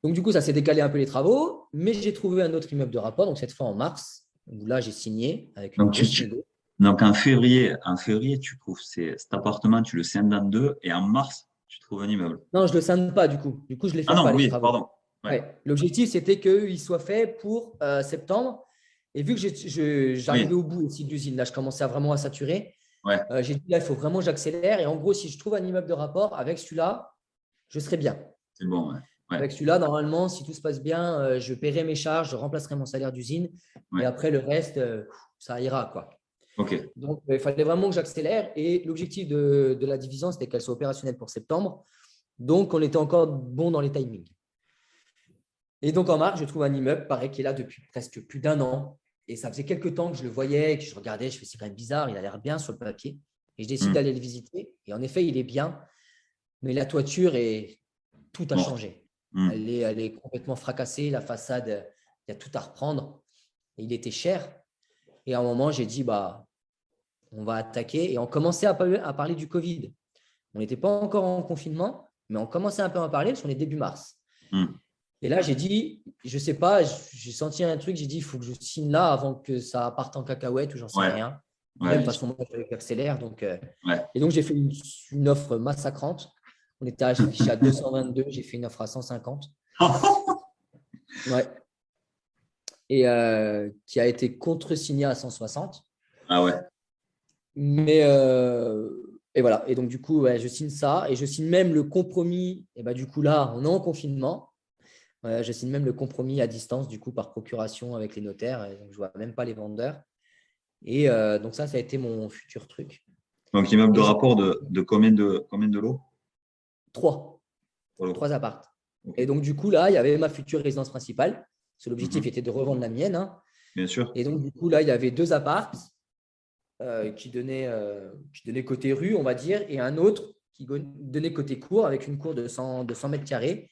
[SPEAKER 2] Donc, du coup, ça s'est décalé un peu les travaux, mais j'ai trouvé un autre immeuble de rapport, donc cette fois en mars, où là, j'ai signé avec une
[SPEAKER 1] Donc,
[SPEAKER 2] grosse négo.
[SPEAKER 1] Donc en février, tu trouves cet appartement, tu le scindes en deux et en mars, tu trouves un immeuble.
[SPEAKER 2] Non, je ne le scinde pas du coup. Du coup, je ne les
[SPEAKER 1] Ah
[SPEAKER 2] fais pas,
[SPEAKER 1] non,
[SPEAKER 2] les
[SPEAKER 1] oui,
[SPEAKER 2] travaux.
[SPEAKER 1] pardon. Ouais.
[SPEAKER 2] Ouais. L'objectif, c'était qu'il soit fait pour septembre. Et vu que j'arrivais
[SPEAKER 1] Oui,
[SPEAKER 2] au bout aussi de l'usine, là, je commençais vraiment à saturer.
[SPEAKER 1] ouais,
[SPEAKER 2] J'ai dit, là, il faut vraiment que j'accélère. Et en gros, si je trouve un immeuble de rapport, avec celui-là, je serai bien.
[SPEAKER 1] c'est bon, ouais. Ouais,
[SPEAKER 2] Avec celui-là, normalement, si tout se passe bien, je paierai mes charges, je remplacerai mon salaire d'usine. Et
[SPEAKER 1] ouais.
[SPEAKER 2] après, le reste, ça ira, quoi.
[SPEAKER 1] Ok,
[SPEAKER 2] Donc, il fallait vraiment que j'accélère. Et l'objectif de la division, c'était qu'elle soit opérationnelle pour septembre. Donc, on était encore bon dans les timings. Et donc, en mars, je trouve un immeuble, pareil, qui est là depuis presque plus d'un an. Et ça faisait quelques temps que je le voyais, que je regardais. Je fais, c'est quand même bizarre, il a l'air bien sur le papier. Et je décide
[SPEAKER 1] hmm,
[SPEAKER 2] d'aller le visiter. Et en effet, il est bien. Mais la toiture, tout a
[SPEAKER 1] morte.
[SPEAKER 2] changé.
[SPEAKER 1] Hmm.
[SPEAKER 2] Elle est complètement fracassée. La façade, il y a tout à reprendre. Et il était cher. Et à un moment, j'ai dit, bah, on va attaquer. Et on commençait à parler du Covid. On n'était pas encore en confinement, mais on commençait un peu à en parler parce qu'on est début mars.
[SPEAKER 1] Hmm.
[SPEAKER 2] Et là, j'ai dit, je ne sais pas, j'ai senti un truc, j'ai dit, il faut que je signe là avant que ça parte en cacahuète ou j'en sais
[SPEAKER 1] Ouais,
[SPEAKER 2] rien.
[SPEAKER 1] ouais,
[SPEAKER 2] Même de
[SPEAKER 1] bien
[SPEAKER 2] toute
[SPEAKER 1] sûr.
[SPEAKER 2] façon, moi, je accélère.
[SPEAKER 1] Ouais.
[SPEAKER 2] Et donc, j'ai fait une offre massacrante. On était affiché à 222, j'ai fait une offre à 150. Ouais. Et qui a été contre-signé à 160.
[SPEAKER 1] Ah ouais,
[SPEAKER 2] Mais et voilà. Et donc, du coup, ouais, je signe ça et je signe même le compromis. Et bah, du coup, là, on est en confinement. Je signe même le compromis à distance, du coup, par procuration avec les notaires. Et donc, je ne vois même pas les vendeurs. Et donc, ça a été mon futur truc.
[SPEAKER 1] donc immeuble de
[SPEAKER 2] Et j'ai
[SPEAKER 1] rapport de combien de lots?
[SPEAKER 2] trois,
[SPEAKER 1] Pour le coup.
[SPEAKER 2] trois appartes.
[SPEAKER 1] Ok.
[SPEAKER 2] Et donc, du coup, là, il y avait ma future résidence principale. Parce que l'objectif
[SPEAKER 1] Mhm.
[SPEAKER 2] était de revendre la mienne, hein.
[SPEAKER 1] Bien sûr.
[SPEAKER 2] Et donc, du coup, là, il y avait deux appartes qui donnait côté rue, on va dire, et un autre qui donnait côté cour avec une cour de 100 mètres carrés.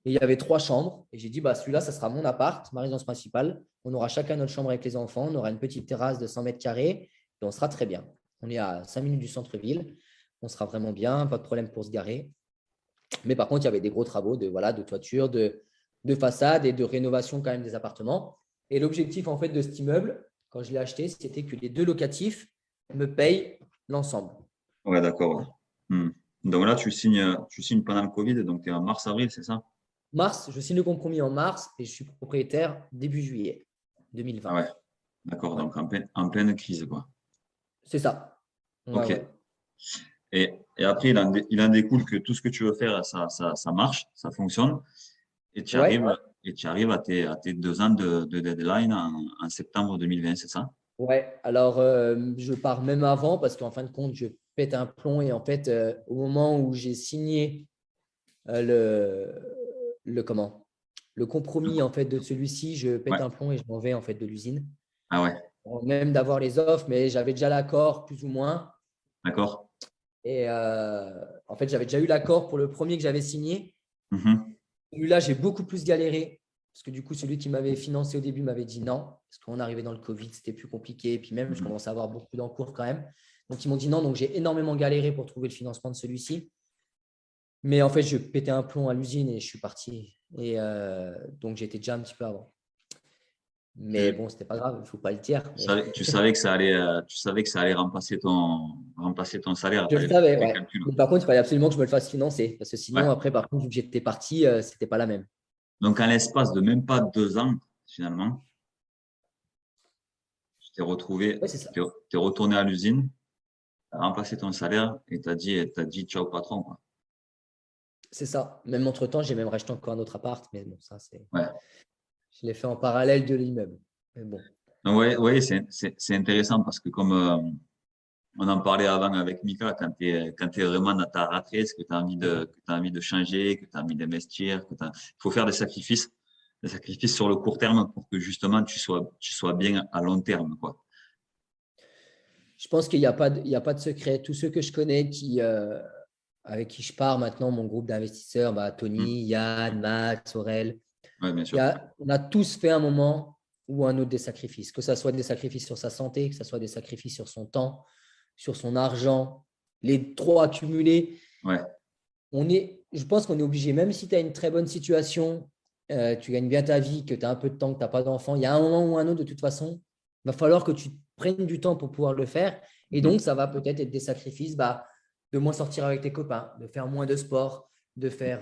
[SPEAKER 2] Et il y avait trois chambres. Et j'ai dit, bah, celui-là, ça sera mon appart, ma résidence principale. On aura chacun notre chambre avec les enfants. On aura une petite terrasse de 100 mètres carrés et on sera très bien. On est à 5 minutes du centre-ville. On sera vraiment bien, pas de problème pour se garer. Mais par contre, il y avait des gros travaux de toiture, de façade et de rénovation quand même des appartements. Et l'objectif en fait de cet immeuble, quand je l'ai acheté, c'était que les deux locatifs me payent l'ensemble.
[SPEAKER 1] Ouais, d'accord. Ouais. Hmm. Donc là, tu signes pendant le Covid, donc tu es en mars-avril, c'est ça?
[SPEAKER 2] Mars, je signe le compromis en mars et je suis propriétaire début juillet
[SPEAKER 1] Ah
[SPEAKER 2] 2020.
[SPEAKER 1] ouais, d'accord.
[SPEAKER 2] Ouais,
[SPEAKER 1] Donc en pleine crise, quoi.
[SPEAKER 2] c'est ça. Ouais,
[SPEAKER 1] Ok.
[SPEAKER 2] ouais.
[SPEAKER 1] Et après, il en découle que tout ce que tu veux faire, ça marche, ça fonctionne. Et tu
[SPEAKER 2] Ouais,
[SPEAKER 1] arrives, et tu arrives à tes 2 ans de deadline en septembre 2020, c'est ça?
[SPEAKER 2] ouais. Alors, je pars même avant parce qu'en fin de compte, je pète un plomb et en fait, au moment où j'ai signé le compromis en fait de celui-ci, je pète
[SPEAKER 1] Ouais,
[SPEAKER 2] un plomb et je m'en vais en fait de l'usine.
[SPEAKER 1] ah ouais,
[SPEAKER 2] Même d'avoir les offres, mais j'avais déjà l'accord plus ou moins.
[SPEAKER 1] d'accord.
[SPEAKER 2] Et en fait, j'avais déjà eu l'accord pour le premier que j'avais signé.
[SPEAKER 1] Mhm.
[SPEAKER 2] Celui-là, j'ai beaucoup plus galéré parce que du coup, celui qui m'avait financé au début m'avait dit non parce qu'on arrivait dans le Covid, c'était plus compliqué. Et puis même, je
[SPEAKER 1] Mhm.
[SPEAKER 2] commençais à avoir beaucoup d'encours quand même. Donc, ils m'ont dit non. Donc, j'ai énormément galéré pour trouver le financement de celui-ci. Mais en fait, je pétais un plomb à l'usine et je suis parti. Et donc, j'étais déjà un petit peu avant. Mais
[SPEAKER 1] Tu,
[SPEAKER 2] bon, c'était pas grave, il ne faut pas le dire. Mais
[SPEAKER 1] tu savais que tu savais que ça allait remplacer ton salaire.
[SPEAKER 2] je
[SPEAKER 1] Tu
[SPEAKER 2] le
[SPEAKER 1] avais fait
[SPEAKER 2] savais,
[SPEAKER 1] les
[SPEAKER 2] ouais.
[SPEAKER 1] calculs.
[SPEAKER 2] Mais par contre, il fallait absolument que je me le fasse financer. Parce que sinon,
[SPEAKER 1] Ouais.
[SPEAKER 2] après, par contre, vu que j'étais parti, c'était pas la même.
[SPEAKER 1] Donc, en l'espace de même pas 2 ans, finalement, tu t'es retrouvé,
[SPEAKER 2] Oui, c'est ça.
[SPEAKER 1] t'es retourné à l'usine, tu as remplacé ton salaire et t'as dit ciao patron, quoi.
[SPEAKER 2] C'est ça. Même entre-temps, j'ai même racheté encore un autre appart. Mais bon, ça,
[SPEAKER 1] Ouais.
[SPEAKER 2] je l'ai fait en parallèle de l'immeuble. Mais bon.
[SPEAKER 1] Donc, ouais, ouais, c'est intéressant parce que comme on en parlait avant avec Mika, quand t'es vraiment dans ta rat race, que tu as envie que t'as envie de changer, que tu as envie d'investir, il faut faire des sacrifices sur le court terme pour que justement tu sois bien à long terme, quoi.
[SPEAKER 2] Je pense qu'il n'y a pas de secret. Tous ceux que je connais avec qui je pars maintenant, mon groupe d'investisseurs, bah,
[SPEAKER 1] Mm.
[SPEAKER 2] Tony, Yann, Max, Aurel,
[SPEAKER 1] Ouais, bien sûr.
[SPEAKER 2] on a tous fait un moment ou un autre des sacrifices, que ce soit des sacrifices sur sa santé, que ce soit des sacrifices sur son temps, sur son argent, les trois accumulés.
[SPEAKER 1] Ouais,
[SPEAKER 2] Je pense qu'on est obligé, même si tu as une très bonne situation, tu gagnes bien ta vie, que tu as un peu de temps, que tu n'as pas d'enfant, il y a un moment ou un autre, de toute façon, il va falloir que tu prennent du temps pour pouvoir le faire. Et donc, ça va peut-être être des sacrifices de moins sortir avec tes copains, de faire moins de sport, de faire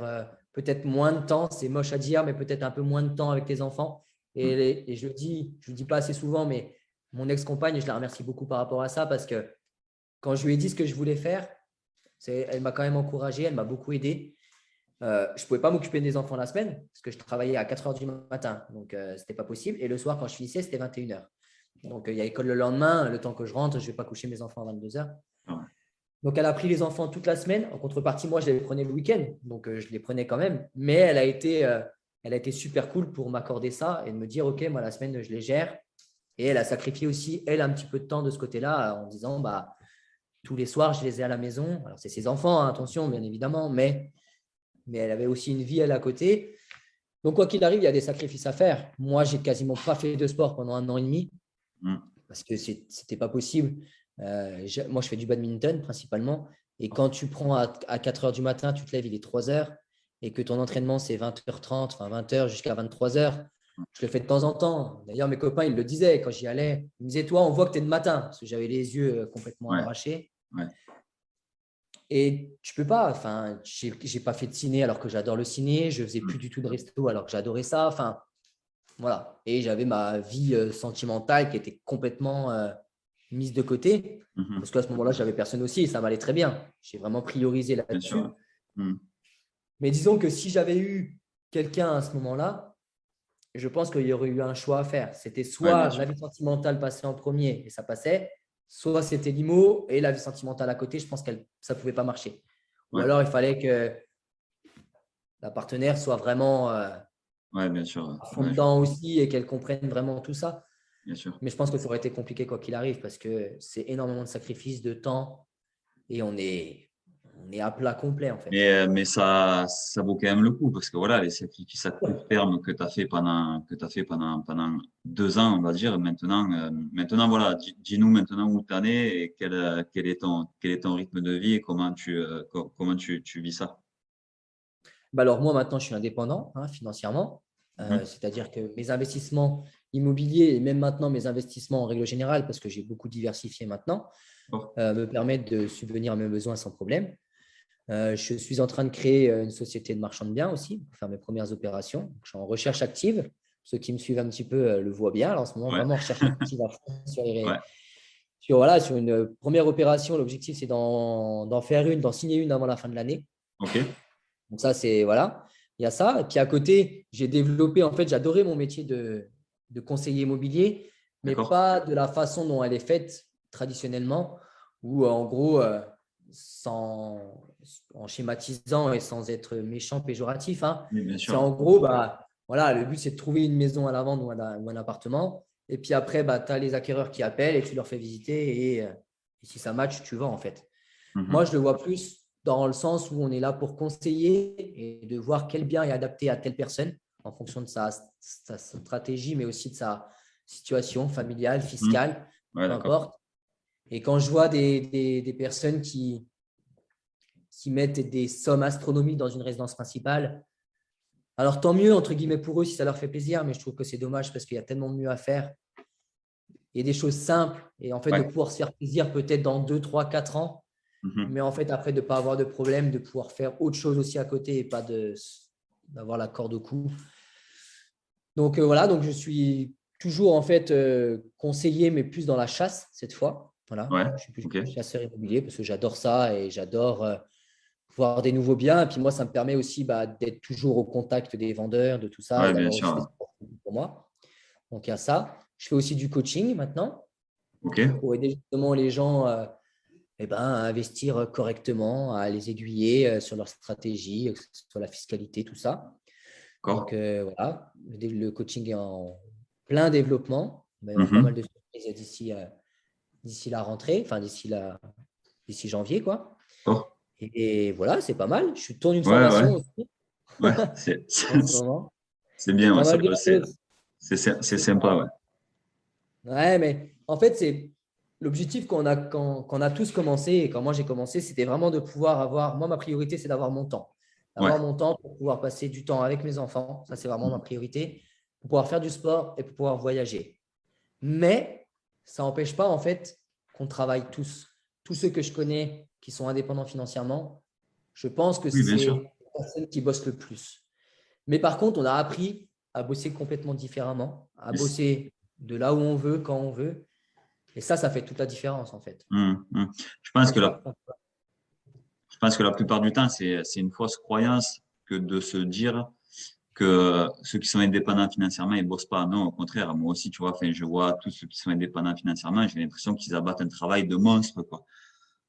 [SPEAKER 2] peut-être moins de temps. C'est moche à dire, mais peut-être un peu moins de temps avec tes enfants. Et je le dis pas assez souvent, mais mon ex-compagne, je la remercie beaucoup par rapport à ça parce que quand je lui ai dit ce que je voulais faire, elle m'a quand même encouragé, elle m'a beaucoup aidé. Je ne pouvais pas m'occuper des enfants la semaine parce que je travaillais à 4 heures du matin, donc ce n'était pas possible. Et le soir, quand je finissais, c'était 21 heures. Donc, il y a école le lendemain. Le temps que je rentre, je ne vais pas coucher mes enfants à 22 heures. Donc, elle a pris les enfants toute la semaine. En contrepartie, moi, je les prenais le week-end. Donc, je les prenais quand même. Mais elle a été super cool pour m'accorder ça et de me dire, OK, moi, la semaine, je les gère. Et elle a sacrifié aussi, elle, un petit peu de temps de ce côté-là en disant, tous les soirs, je les ai à la maison. Alors, c'est ses enfants, hein, attention, bien évidemment, mais elle avait aussi une vie, elle, à côté. Donc, quoi qu'il arrive, il y a des sacrifices à faire. Moi, j'ai quasiment pas fait de sport pendant 1 an et demi parce que c'était pas possible. Moi, je fais du badminton principalement. Et quand tu prends à 4 heures du matin, tu te lèves, il est 3 heures et que ton entraînement, c'est 20h30, enfin 20 heures jusqu'à 23 heures. Je le fais de temps en temps. D'ailleurs, mes copains, ils le disaient quand j'y allais. Ils me disaient, toi, on voit que tu es de matin parce que j'avais les yeux complètement arrachés. Et tu peux pas. Enfin, j'ai pas fait de ciné alors que j'adore le ciné. Je faisais plus du tout de resto alors que j'adorais ça. Enfin, voilà. Et j'avais ma vie sentimentale qui était complètement mise de côté parce qu'à ce moment-là, j'avais personne aussi et ça m'allait très bien. J'ai vraiment priorisé là-dessus. Mais disons que si j'avais eu quelqu'un à ce moment-là, je pense qu'il y aurait eu un choix à faire. C'était soit la vie sentimentale passait en premier et ça passait, soit c'était l'IMO et la vie sentimentale à côté, je pense que ça ne pouvait pas marcher. Ou alors, il fallait que la partenaire soit vraiment à fond dedans aussi et qu'elle comprenne vraiment tout ça. Mais je pense que ça aurait été compliqué quoi qu'il arrive parce que c'est énormément de sacrifices, de temps et on est à plat complet en fait.
[SPEAKER 1] Mais ça vaut quand même le coup parce que voilà, les sacrifices à court terme que tu as fait pendant 2 ans, on va dire, maintenant voilà, dis-nous maintenant où tu en es et quel est ton rythme de vie et comment tu vis ça.
[SPEAKER 2] Alors moi maintenant je suis indépendant financièrement, c'est-à-dire que mes investissements immobiliers et même maintenant mes investissements en règle générale, parce que j'ai beaucoup diversifié maintenant, me permettent de subvenir à mes besoins sans problème. Je suis en train de créer une société de marchand de biens aussi pour faire mes premières opérations. Je suis en recherche active. Ceux qui me suivent un petit peu le voient bien. Alors, en ce moment, vraiment recherche active à fond sur une première opération. L'objectif, c'est d'en signer une avant la fin de l'année. Donc ça, c'est voilà. Il y a ça. Et puis à côté, j'ai développé, en fait, j'adorais mon métier de conseiller immobilier, mais pas de la façon dont elle est faite traditionnellement, où en gros, en schématisant et sans être méchant, péjoratif, c'est en gros, voilà, le but, c'est de trouver une maison à la vente ou un appartement. Et puis après, tu as les acquéreurs qui appellent et tu leur fais visiter. Et si ça match, tu vends en fait. Moi, je le vois plus dans le sens où on est là pour conseiller et de voir quel bien est adapté à telle personne en fonction de sa stratégie, mais aussi de sa situation familiale, fiscale, peu importe. Et quand je vois des personnes qui mettent des sommes astronomiques dans une résidence principale, alors tant mieux, entre guillemets, pour eux, si ça leur fait plaisir, mais je trouve que c'est dommage parce qu'il y a tellement mieux à faire. Il y a des choses simples et en fait, de pouvoir se faire plaisir peut-être dans 2, 3, 4 ans, mais en fait, après, de ne pas avoir de problème, de pouvoir faire autre chose aussi à côté et pas d'avoir la corde au cou. Donc, voilà, donc je suis toujours en fait conseiller, mais plus dans la chasse cette fois. Voilà, je suis plus chasseur immobilier parce que j'adore ça et j'adore voir des nouveaux biens. Et puis moi, ça me permet aussi d'être toujours au contact des vendeurs, de tout ça, et d'avoir aussi des opportunités pour moi. Donc, il y a ça. Je fais aussi du coaching maintenant pour aider justement les gens à investir correctement, à les aiguiller sur leur stratégie, sur la fiscalité, tout ça. Donc, voilà, le coaching est en plein développement. Il va y avoir pas mal de surprises d'ici la rentrée, enfin d'ici janvier, quoi. Et voilà, c'est pas mal. Je tourne une formation aussi.
[SPEAKER 1] C'est bien,
[SPEAKER 2] c'est
[SPEAKER 1] sympa.
[SPEAKER 2] Ouais, mais en fait, c'est l'objectif qu'on a tous commencé. Et quand moi j'ai commencé, c'était vraiment de pouvoir avoir. Moi, ma priorité, c'est d'avoir mon temps. Avoir mon temps pour pouvoir passer du temps avec mes enfants. Ça, c'est vraiment ma priorité. Pour pouvoir faire du sport et pour pouvoir voyager. Mais ça n'empêche pas en fait qu'on travaille tous. Tous ceux que je connais qui sont indépendants financièrement, je pense que
[SPEAKER 1] Oui, bien
[SPEAKER 2] c'est
[SPEAKER 1] sûr.
[SPEAKER 2] les personnes qui bossent le plus. Mais par contre, on a appris à bosser complètement différemment, à
[SPEAKER 1] Mais
[SPEAKER 2] bosser de là où on veut, quand on veut. Et ça fait toute la différence en fait.
[SPEAKER 1] Je pense
[SPEAKER 2] C'est
[SPEAKER 1] que
[SPEAKER 2] ça,
[SPEAKER 1] la, je pense que la plupart du temps, c'est une fausse croyance que de se dire que ceux qui sont indépendants financièrement, ils bossent pas. Non, au contraire, moi aussi, tu vois, enfin, je vois tous ceux qui sont indépendants financièrement, j'ai l'impression qu'ils abattent un travail de monstre, quoi,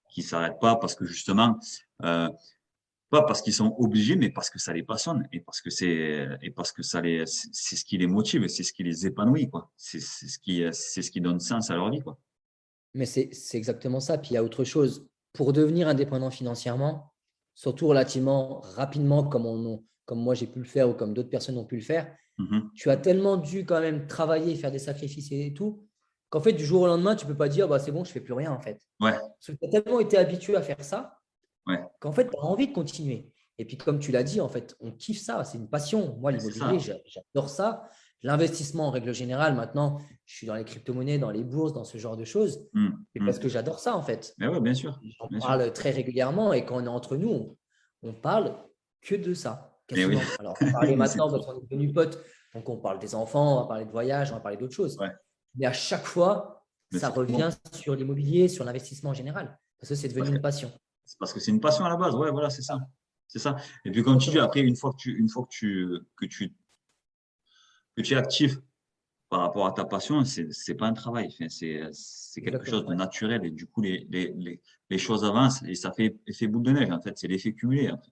[SPEAKER 1] qui s'arrête pas parce que justement, euh, pas parce qu'ils sont obligés, mais parce que ça les passionne et parce que c'est ce qui les motive, c'est ce qui les épanouit, quoi. C'est ce qui donne sens à leur vie, quoi.
[SPEAKER 2] Mais c'est exactement ça. Puis il y a autre chose. Pour devenir indépendant financièrement, surtout relativement rapidement, comme moi j'ai pu le faire ou comme d'autres personnes ont pu le faire,
[SPEAKER 1] Mhm.
[SPEAKER 2] tu as tellement dû quand même travailler, faire des sacrifices et tout, qu'en fait, du jour au lendemain, tu ne peux pas dire bah, c'est bon, je ne fais plus rien en fait.
[SPEAKER 1] Ouais,
[SPEAKER 2] Parce que tu as tellement été habitué à faire ça
[SPEAKER 1] ouais,
[SPEAKER 2] qu'en fait, tu as envie de continuer. Et puis, comme tu l'as dit, en fait, on kiffe ça, c'est une passion. Moi,
[SPEAKER 1] c'est
[SPEAKER 2] l'immobilier,
[SPEAKER 1] ça.
[SPEAKER 2] j'adore ça. L'investissement en règle générale, maintenant, je suis dans les crypto-monnaies, dans les bourses, dans ce genre de choses. Et parce que j'adore ça, en fait.
[SPEAKER 1] Mais ouais, bien sûr,
[SPEAKER 2] J'en
[SPEAKER 1] bien sûr.
[SPEAKER 2] parle très régulièrement et quand on est entre nous, on parle que de ça,
[SPEAKER 1] Mais oui,
[SPEAKER 2] quasiment. Alors, on va parler
[SPEAKER 1] mais c'est
[SPEAKER 2] maintenant
[SPEAKER 1] trop.
[SPEAKER 2] parce qu'on est devenus potes. Donc, on parle des enfants, on va parler de voyage, on va parler d'autres choses.
[SPEAKER 1] Ouais,
[SPEAKER 2] Mais à chaque fois,
[SPEAKER 1] mais
[SPEAKER 2] ça
[SPEAKER 1] c'est trop.
[SPEAKER 2] revient sur l'immobilier, sur l'investissement en général. Parce que c'est devenu
[SPEAKER 1] Parce que
[SPEAKER 2] une passion.
[SPEAKER 1] c'est parce que c'est une passion à la base. Ouais, voilà, c'est ça. C'est ça. Et puis, comme tu dis,
[SPEAKER 2] Exactement.
[SPEAKER 1] après, une fois que tu es actif par rapport à ta passion, c'est pas un travail. Enfin, c'est quelque
[SPEAKER 2] Exactement.
[SPEAKER 1] chose de
[SPEAKER 2] Ouais.
[SPEAKER 1] naturel. Et du coup, les choses avancent et ça fait effet boule de neige, en fait. C'est l'effet cumulé, en fait.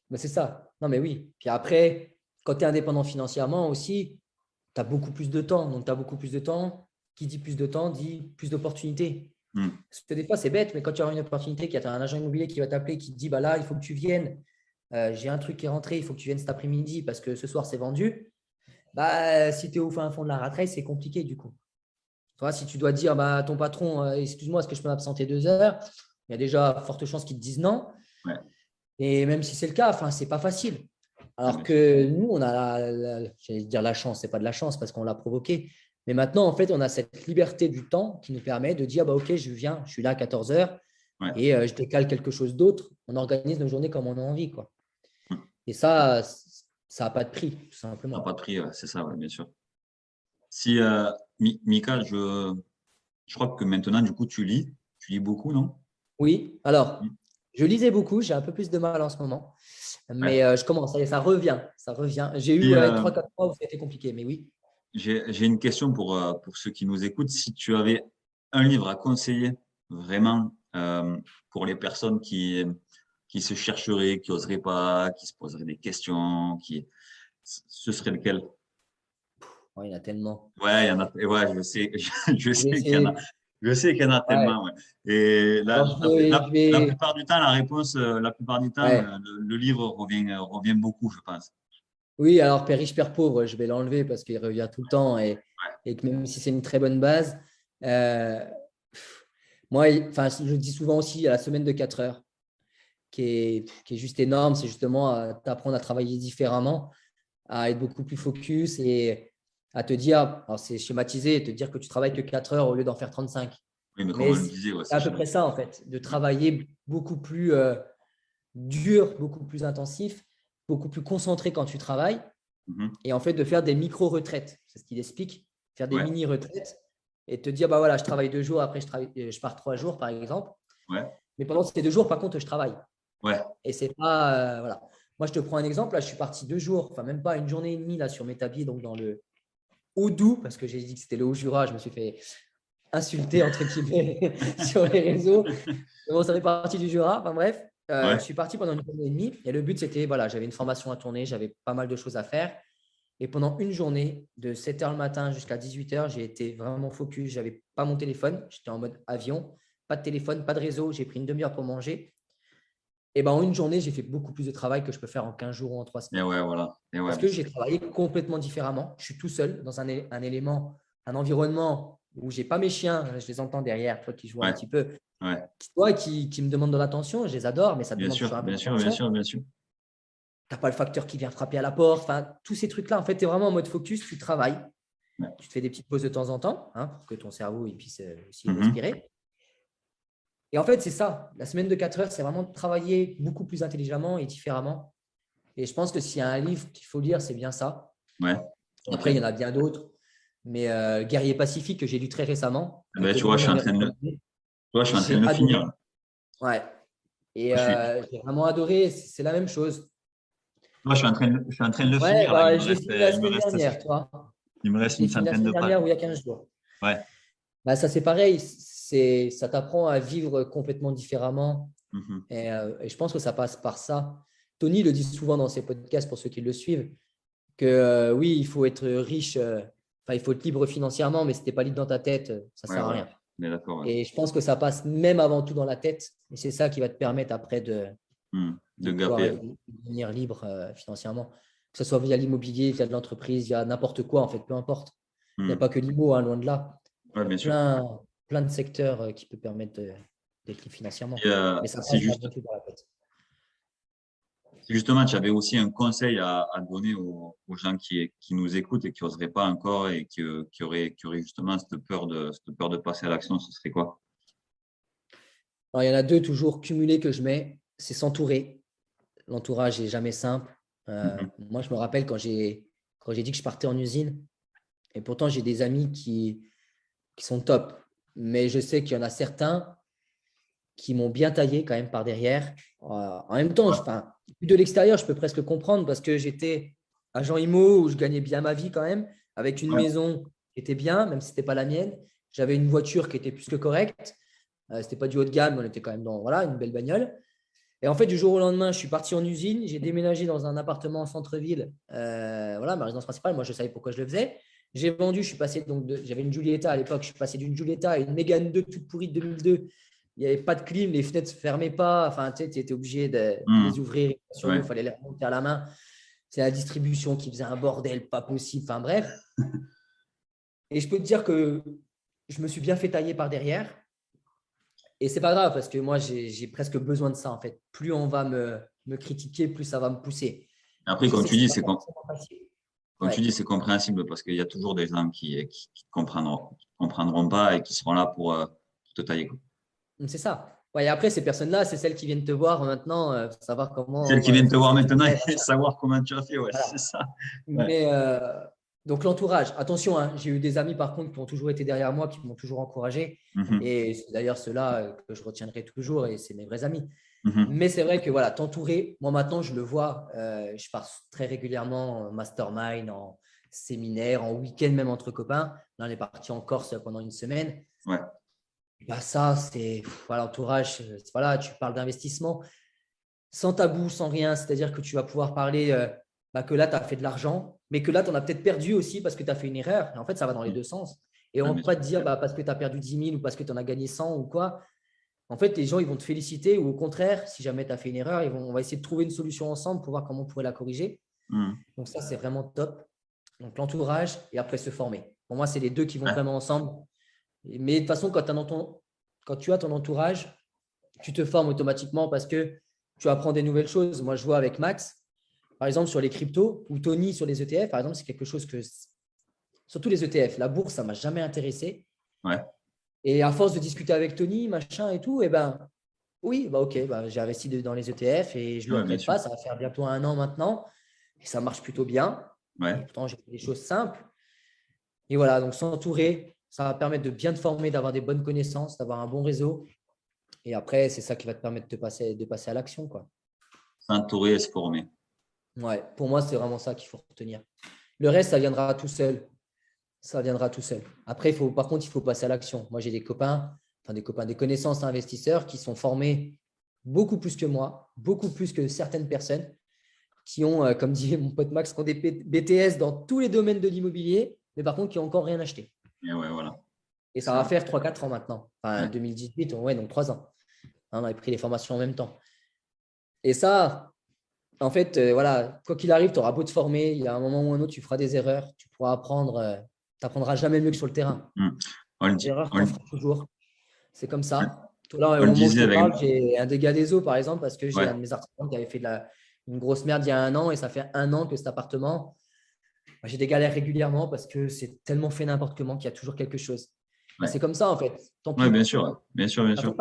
[SPEAKER 2] Mais c'est ça. Non, mais oui. Puis après, quand tu es indépendant financièrement aussi, tu as beaucoup plus de temps. Donc, tu as beaucoup plus de temps. Qui dit plus de temps dit plus d'opportunités.
[SPEAKER 1] Hum.
[SPEAKER 2] Parce que des fois, c'est bête, mais quand tu as une opportunité, qu'il y a un agent immobilier qui va t'appeler, qui te dit bah là, il faut que tu viennes. J'ai un truc qui est rentré, il faut que tu viennes cet après-midi parce que ce soir, c'est vendu. Bah, si tu es au fin fond de la rat race, c'est compliqué du coup. Tu vois, si tu dois dire bah, à ton patron, excuse-moi, est-ce que je peux m'absenter 2 heures? Il y a déjà forte chance qu'il te dise non.
[SPEAKER 1] Ouais,
[SPEAKER 2] Et même si c'est le cas, enfin, c'est pas facile.
[SPEAKER 1] ouais,
[SPEAKER 2] Alors
[SPEAKER 1] bien sûr.
[SPEAKER 2] que nous, on a j'allais dire la chance, c'est pas de la chance parce qu'on l'a provoqué. Mais maintenant, en fait, on a cette liberté du temps qui nous permet de dire bah, OK, je viens, je suis là à 14 heures
[SPEAKER 1] Ouais.
[SPEAKER 2] et je décale quelque chose d'autre. On organise nos journées comme on a envie, quoi.
[SPEAKER 1] Hum.
[SPEAKER 2] Et ça n'a pas de prix, tout
[SPEAKER 1] Ça n'a pas
[SPEAKER 2] simplement.
[SPEAKER 1] de prix, ouais, c'est ça, ouais, bien sûr. Si, Mika, je crois que maintenant, du coup, tu lis beaucoup, non?
[SPEAKER 2] Oui, alors,
[SPEAKER 1] Hum.
[SPEAKER 2] je lisais beaucoup, j'ai un peu plus de mal en ce moment,
[SPEAKER 1] Ouais.
[SPEAKER 2] mais je commence, ça revient, ça revient. J'ai eu
[SPEAKER 1] Si,
[SPEAKER 2] 3-4 mois où ça a été compliqué, mais oui.
[SPEAKER 1] j'ai une question pour ceux qui nous écoutent. Si tu avais un livre à conseiller vraiment pour les personnes qui se chercheraient, qui oseraient pas, qui se poseraient des questions, ce serait lequel?
[SPEAKER 2] Oh, il y en a tellement.
[SPEAKER 1] Ouais, il y en a. Et ouais, je sais, je
[SPEAKER 2] Je vais
[SPEAKER 1] sais qu'il y en a.
[SPEAKER 2] essayer.
[SPEAKER 1] Je sais qu'il y en a
[SPEAKER 2] Ouais.
[SPEAKER 1] tellement. Ouais. Et
[SPEAKER 2] Alors,
[SPEAKER 1] la plupart du temps, la réponse, la plupart du temps,
[SPEAKER 2] ouais.
[SPEAKER 1] le livre revient beaucoup, je pense.
[SPEAKER 2] Oui, alors Père riche, Père pauvre, je vais l'enlever parce qu'il revient tout le temps et que même si c'est une très bonne base, euh, moi, enfin, je dis souvent aussi à la semaine de 4 heures, qui est juste énorme, c'est justement t'apprendre à travailler différemment, à être beaucoup plus focus et à te dire, alors c'est schématisé, te dire que tu travailles que 4 heures au lieu d'en faire 35.
[SPEAKER 1] Oui, mais comme
[SPEAKER 2] Mais
[SPEAKER 1] on le
[SPEAKER 2] c'est
[SPEAKER 1] disait, ouais,
[SPEAKER 2] à
[SPEAKER 1] c'est
[SPEAKER 2] peu près
[SPEAKER 1] schématique.
[SPEAKER 2] ça, en fait, de travailler beaucoup plus dur, beaucoup plus intensif, beaucoup plus concentré quand tu travailles
[SPEAKER 1] Mhm.
[SPEAKER 2] et en fait de faire des micro-retraites. C'est ce qu'il explique, faire des
[SPEAKER 1] Ouais,
[SPEAKER 2] mini-retraites et te dire, bah voilà, je travaille 2 jours, après je pars 3 jours, par exemple.
[SPEAKER 1] ouais,
[SPEAKER 2] Mais pendant ces 2 jours, par contre, je travaille.
[SPEAKER 1] ouais,
[SPEAKER 2] Et c'est pas, voilà. Moi, je te prends un exemple. Là, je suis parti 2 jours, enfin même pas une journée et demie là sur Métabier, donc dans le Haut-Doubs, parce que j'ai dit que c'était le Haut-Jura. Je me suis fait insulter, entre guillemets, sur les réseaux. Mais bon, ça fait partie du Jura. Enfin bref, je
[SPEAKER 1] ouais.
[SPEAKER 2] suis parti pendant une journée et demie. Et le but, c'était, voilà, j'avais une formation à tourner, j'avais pas mal de choses à faire. Et pendant une journée, de 7 heures le matin jusqu'à 18 heures, j'ai été vraiment focus. Je n'avais pas mon téléphone. J'étais en mode avion. Pas de téléphone, pas de réseau. J'ai pris une demi-heure pour manger. Et ben, en une journée, j'ai fait beaucoup plus de travail que je peux faire en 15 jours ou en 3
[SPEAKER 1] Et
[SPEAKER 2] semaines.
[SPEAKER 1] ouais, voilà. Et ouais,
[SPEAKER 2] Parce que j'ai travaillé complètement différemment. Je suis tout seul dans un élément, un environnement où je n'ai pas mes chiens. Je les entends derrière, toi qui joues un
[SPEAKER 1] ouais,
[SPEAKER 2] petit peu.
[SPEAKER 1] ouais.
[SPEAKER 2] Qui me demandent de l'attention. Je les adore, mais ça
[SPEAKER 1] Bien
[SPEAKER 2] demande
[SPEAKER 1] sûr,
[SPEAKER 2] toujours un peu
[SPEAKER 1] bien sûr, bien
[SPEAKER 2] d'attention.
[SPEAKER 1] sûr, bien sûr.
[SPEAKER 2] Tu n'as pas le facteur qui vient frapper à la porte. Enfin, tous ces trucs-là, en fait, tu es vraiment en mode focus, tu travailles.
[SPEAKER 1] Ouais.
[SPEAKER 2] Tu te fais des petites pauses de temps en temps pour que ton cerveau il puisse aussi
[SPEAKER 1] Mhm.
[SPEAKER 2] respirer. Et en fait, c'est ça. La semaine de 4 heures, c'est vraiment de travailler beaucoup plus intelligemment et différemment. Et je pense que s'il y a un livre qu'il faut lire, c'est bien ça.
[SPEAKER 1] Ouais. Ok.
[SPEAKER 2] Après, il y en a bien d'autres. Mais Guerrier Pacifique, que j'ai lu très récemment,
[SPEAKER 1] Eh
[SPEAKER 2] que
[SPEAKER 1] ben,
[SPEAKER 2] tout
[SPEAKER 1] tu
[SPEAKER 2] le
[SPEAKER 1] vois,
[SPEAKER 2] monde m'avait recommandé,
[SPEAKER 1] je suis en train de
[SPEAKER 2] j'ai
[SPEAKER 1] le finir.
[SPEAKER 2] adoré. Ouais. Et
[SPEAKER 1] Moi, je suis,
[SPEAKER 2] j'ai vraiment adoré. C'est la même chose.
[SPEAKER 1] moi, je suis en train de le
[SPEAKER 2] Ouais,
[SPEAKER 1] finir là.
[SPEAKER 2] bah, je l'ai fini la semaine dernière, toi.
[SPEAKER 1] Il me reste
[SPEAKER 2] Je l'ai
[SPEAKER 1] une
[SPEAKER 2] fini la
[SPEAKER 1] centaine
[SPEAKER 2] semaine
[SPEAKER 1] de pages.
[SPEAKER 2] dernière ou il y a 15 jours.
[SPEAKER 1] Ouais.
[SPEAKER 2] Bah, ça, c'est pareil. Ça t'apprend à vivre complètement différemment.
[SPEAKER 1] Mhm.
[SPEAKER 2] Et je pense que ça passe par ça. Tony le dit souvent dans ses podcasts pour ceux qui le suivent, que oui, il faut être riche, il faut être libre financièrement, mais si tu n'es pas libre dans ta tête, ça ne
[SPEAKER 1] Ouais,
[SPEAKER 2] sert à
[SPEAKER 1] voilà.
[SPEAKER 2] rien.
[SPEAKER 1] On est d'accord. Ouais.
[SPEAKER 2] Et je pense que ça passe même avant tout dans la tête. Et c'est ça qui va te permettre après de
[SPEAKER 1] De
[SPEAKER 2] pouvoir
[SPEAKER 1] gapper.
[SPEAKER 2] devenir libre financièrement. Que ce soit via l'immobilier, via de l'entreprise, via n'importe quoi, en fait, peu importe. Il n'y a pas que l'IMO, loin de là.
[SPEAKER 1] Ouais,
[SPEAKER 2] Il y a
[SPEAKER 1] bien sûr.
[SPEAKER 2] plein de secteurs qui peuvent permettre d'être libre financièrement.
[SPEAKER 1] Et,
[SPEAKER 2] Mais ça
[SPEAKER 1] c'est
[SPEAKER 2] passe
[SPEAKER 1] juste,
[SPEAKER 2] avant tout dans la tête.
[SPEAKER 1] si justement, tu avais aussi un conseil à donner aux gens qui nous écoutent et qui n'oseraient pas encore et qui auraient justement cette peur de passer à l'action, ce serait quoi?
[SPEAKER 2] Alors, il y en a deux toujours cumulés que je mets. C'est s'entourer. L'entourage n'est jamais simple.
[SPEAKER 1] Mhm.
[SPEAKER 2] Moi, je me rappelle quand j'ai dit que je partais en usine, et pourtant, j'ai des amis qui sont top. Mais je sais qu'il y en a certains qui m'ont bien taillé quand même par derrière. En même temps, de l'extérieur, je peux presque comprendre parce que j'étais agent IMO où je gagnais bien ma vie quand même, avec une
[SPEAKER 1] Ouais.
[SPEAKER 2] maison qui était bien, même si ce n'était pas la mienne. J'avais une voiture qui était plus que correcte. Ce n'était pas du haut de gamme, mais on était quand même dans une belle bagnole. Et en fait, du jour au lendemain, je suis parti en usine. J'ai déménagé dans un appartement en centre-ville. Ma résidence principale. Moi, je savais pourquoi je le faisais. J'ai vendu. Je suis passé j'avais une Giulietta à l'époque. Je suis passé d'une Giulietta à une Mégane 2 toute pourrie de 2002. Il n'y avait pas de clim, les fenêtres ne se fermaient pas. Enfin, tu étais obligé de les
[SPEAKER 1] Mhm.
[SPEAKER 2] ouvrir sur nous.
[SPEAKER 1] Ouais.
[SPEAKER 2] Il fallait les remonter à la main. C'est la distribution qui faisait un bordel, pas possible. Enfin, bref. Et je peux te dire que je me suis bien fait tailler par derrière. Et c'est pas grave parce que moi, j'ai presque besoin de ça en fait. Plus on va me critiquer, plus ça va me pousser. Et
[SPEAKER 1] Après,
[SPEAKER 2] je
[SPEAKER 1] comme
[SPEAKER 2] sais que
[SPEAKER 1] tu
[SPEAKER 2] c'est
[SPEAKER 1] dis,
[SPEAKER 2] pas forcément facile.
[SPEAKER 1] comme tu
[SPEAKER 2] Ouais,
[SPEAKER 1] dis, c'est compréhensible parce qu'il y a toujours des gens qui comprendront pas et qui seront là pour te tailler, quoi.
[SPEAKER 2] donc c'est ça. Ouais, et après, ces personnes-là, c'est celles qui viennent te voir maintenant pour savoir
[SPEAKER 1] Celles
[SPEAKER 2] comment
[SPEAKER 1] qui viennent te
[SPEAKER 2] tu
[SPEAKER 1] voir
[SPEAKER 2] fais.
[SPEAKER 1] maintenant
[SPEAKER 2] Ouais,
[SPEAKER 1] et
[SPEAKER 2] voilà.
[SPEAKER 1] savoir comment tu as fait, ouais, c'est
[SPEAKER 2] Voilà.
[SPEAKER 1] ça. Ouais.
[SPEAKER 2] Mais donc l'entourage, attention, j'ai eu des amis par contre qui ont toujours été derrière moi, qui m'ont toujours encouragé.
[SPEAKER 1] Mhm.
[SPEAKER 2] Et c'est d'ailleurs ceux-là que je retiendrai toujours et c'est mes vrais amis.
[SPEAKER 1] Mhm.
[SPEAKER 2] Mais c'est vrai que voilà, t'entourer, moi maintenant je le vois, je pars très régulièrement en mastermind, en séminaire, en week-end même entre copains. Là, on est parti en Corse pendant une semaine.
[SPEAKER 1] Ouais.
[SPEAKER 2] Bah, ça, c'est voilà, l'entourage, voilà, tu parles d'investissement sans tabou, sans rien. C'est-à-dire que tu vas pouvoir parler que là, tu as fait de l'argent, mais que là, tu en as peut-être perdu aussi parce que tu as fait une erreur. Et en fait, ça va dans les deux sens. Et
[SPEAKER 1] Ouais,
[SPEAKER 2] on ne
[SPEAKER 1] bien
[SPEAKER 2] va pas
[SPEAKER 1] sûr.
[SPEAKER 2] te dire parce que tu as perdu 10 000 ou parce que tu en as gagné 100 ou quoi. En fait, les gens, ils vont te féliciter ou au contraire, si jamais tu as fait une erreur, on va essayer de trouver une solution ensemble pour voir comment on pourrait la corriger.
[SPEAKER 1] Mhm.
[SPEAKER 2] Donc ça, c'est vraiment top. Donc l'entourage et après se former. Pour moi, c'est les deux qui vont
[SPEAKER 1] Ouais.
[SPEAKER 2] vraiment ensemble. Mais de toute façon, quand tu as ton entourage, tu te formes automatiquement parce que tu apprends des nouvelles choses. Moi, je vois avec Max, par exemple, sur les cryptos ou Tony sur les ETF, par exemple, c'est quelque chose que, surtout les ETF, la bourse, ça ne m'a jamais intéressé.
[SPEAKER 1] Ouais.
[SPEAKER 2] Et à force de discuter avec Tony, machin et tout, oui, ok, j'ai investi dans les ETF et je ne le
[SPEAKER 1] Ouais, bien
[SPEAKER 2] regrette
[SPEAKER 1] sûr.
[SPEAKER 2] pas. Ça va faire bientôt 1 an maintenant et ça marche plutôt bien. Et
[SPEAKER 1] Ouais.
[SPEAKER 2] pourtant, j'ai fait des choses simples. Et voilà, donc s'entourer, ça va permettre de bien te former, d'avoir des bonnes connaissances, d'avoir un bon réseau. Et après, c'est ça qui va te permettre de passer à l'action, quoi.
[SPEAKER 1] S'entourer et se former.
[SPEAKER 2] Ouais, pour moi, c'est vraiment ça qu'il faut retenir. Le reste, ça viendra tout seul. Ça viendra tout seul. Après, par contre, il faut passer à l'action. Moi, j'ai des copains, des connaissances investisseurs qui sont formés beaucoup plus que moi, beaucoup plus que certaines personnes qui ont, comme dit mon pote Max, qui ont des BTS dans tous les domaines de l'immobilier, mais par contre, qui n'ont encore rien acheté.
[SPEAKER 1] Et ouais, voilà.
[SPEAKER 2] Et ça
[SPEAKER 1] C'est
[SPEAKER 2] va
[SPEAKER 1] vrai.
[SPEAKER 2] faire 3-4 ans maintenant. Enfin,
[SPEAKER 1] Ouais.
[SPEAKER 2] 2018, ouais, donc 3 ans. On avait pris les formations en même temps. Et ça, en fait, voilà, quoi qu'il arrive, tu auras beau te former, il y a un moment ou un autre, tu feras des erreurs, tu pourras apprendre, tu n'apprendras jamais mieux que sur le terrain.
[SPEAKER 1] Mhm. On le
[SPEAKER 2] Des
[SPEAKER 1] dit,
[SPEAKER 2] erreurs, tu en feras toujours. C'est comme ça. Toi, là,
[SPEAKER 1] on
[SPEAKER 2] au
[SPEAKER 1] le
[SPEAKER 2] moment où je
[SPEAKER 1] disait
[SPEAKER 2] te
[SPEAKER 1] avec.
[SPEAKER 2] parle, j'ai un dégât des eaux, par exemple, parce que j'ai
[SPEAKER 1] Ouais.
[SPEAKER 2] un de mes artisans qui avait fait une grosse merde il y a 1 an et ça fait 1 an que cet appartement, J'ai des galères régulièrement parce que c'est tellement fait n'importe comment qu'il y a toujours quelque chose. Et
[SPEAKER 1] Ouais,
[SPEAKER 2] c'est comme ça, en fait. Tant
[SPEAKER 1] ouais,
[SPEAKER 2] pis.
[SPEAKER 1] bien sûr, bien sûr, bien sûr.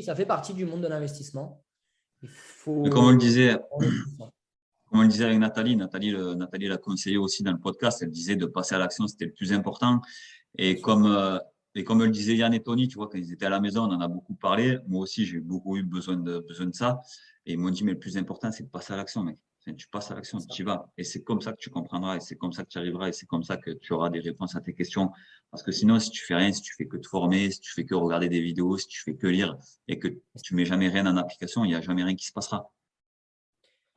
[SPEAKER 2] Ça fait partie du monde de l'investissement. Il
[SPEAKER 1] Mais comme on le
[SPEAKER 2] faut…
[SPEAKER 1] disait, comme on le disait avec Nathalie, Nathalie l'a conseillé aussi dans le podcast, elle disait de passer à l'action, c'était le plus important.
[SPEAKER 2] Bien
[SPEAKER 1] Et
[SPEAKER 2] sûr.
[SPEAKER 1] comme le disaient Yann et Tony, tu vois, quand ils étaient à la maison, on en a beaucoup parlé. Moi aussi, j'ai beaucoup eu besoin de ça. Et ils m'ont dit, mais le plus important, c'est de passer à l'action, mec. Enfin, tu passes à l'action, tu y vas. Et c'est comme ça que tu comprendras, et c'est comme ça que tu arriveras, et c'est comme ça que tu auras des réponses à tes questions. Parce que sinon, si tu fais rien, si tu fais que te former, si tu fais que regarder des vidéos, si tu fais que lire, et que tu mets jamais rien en application, il n'y a jamais rien qui se passera.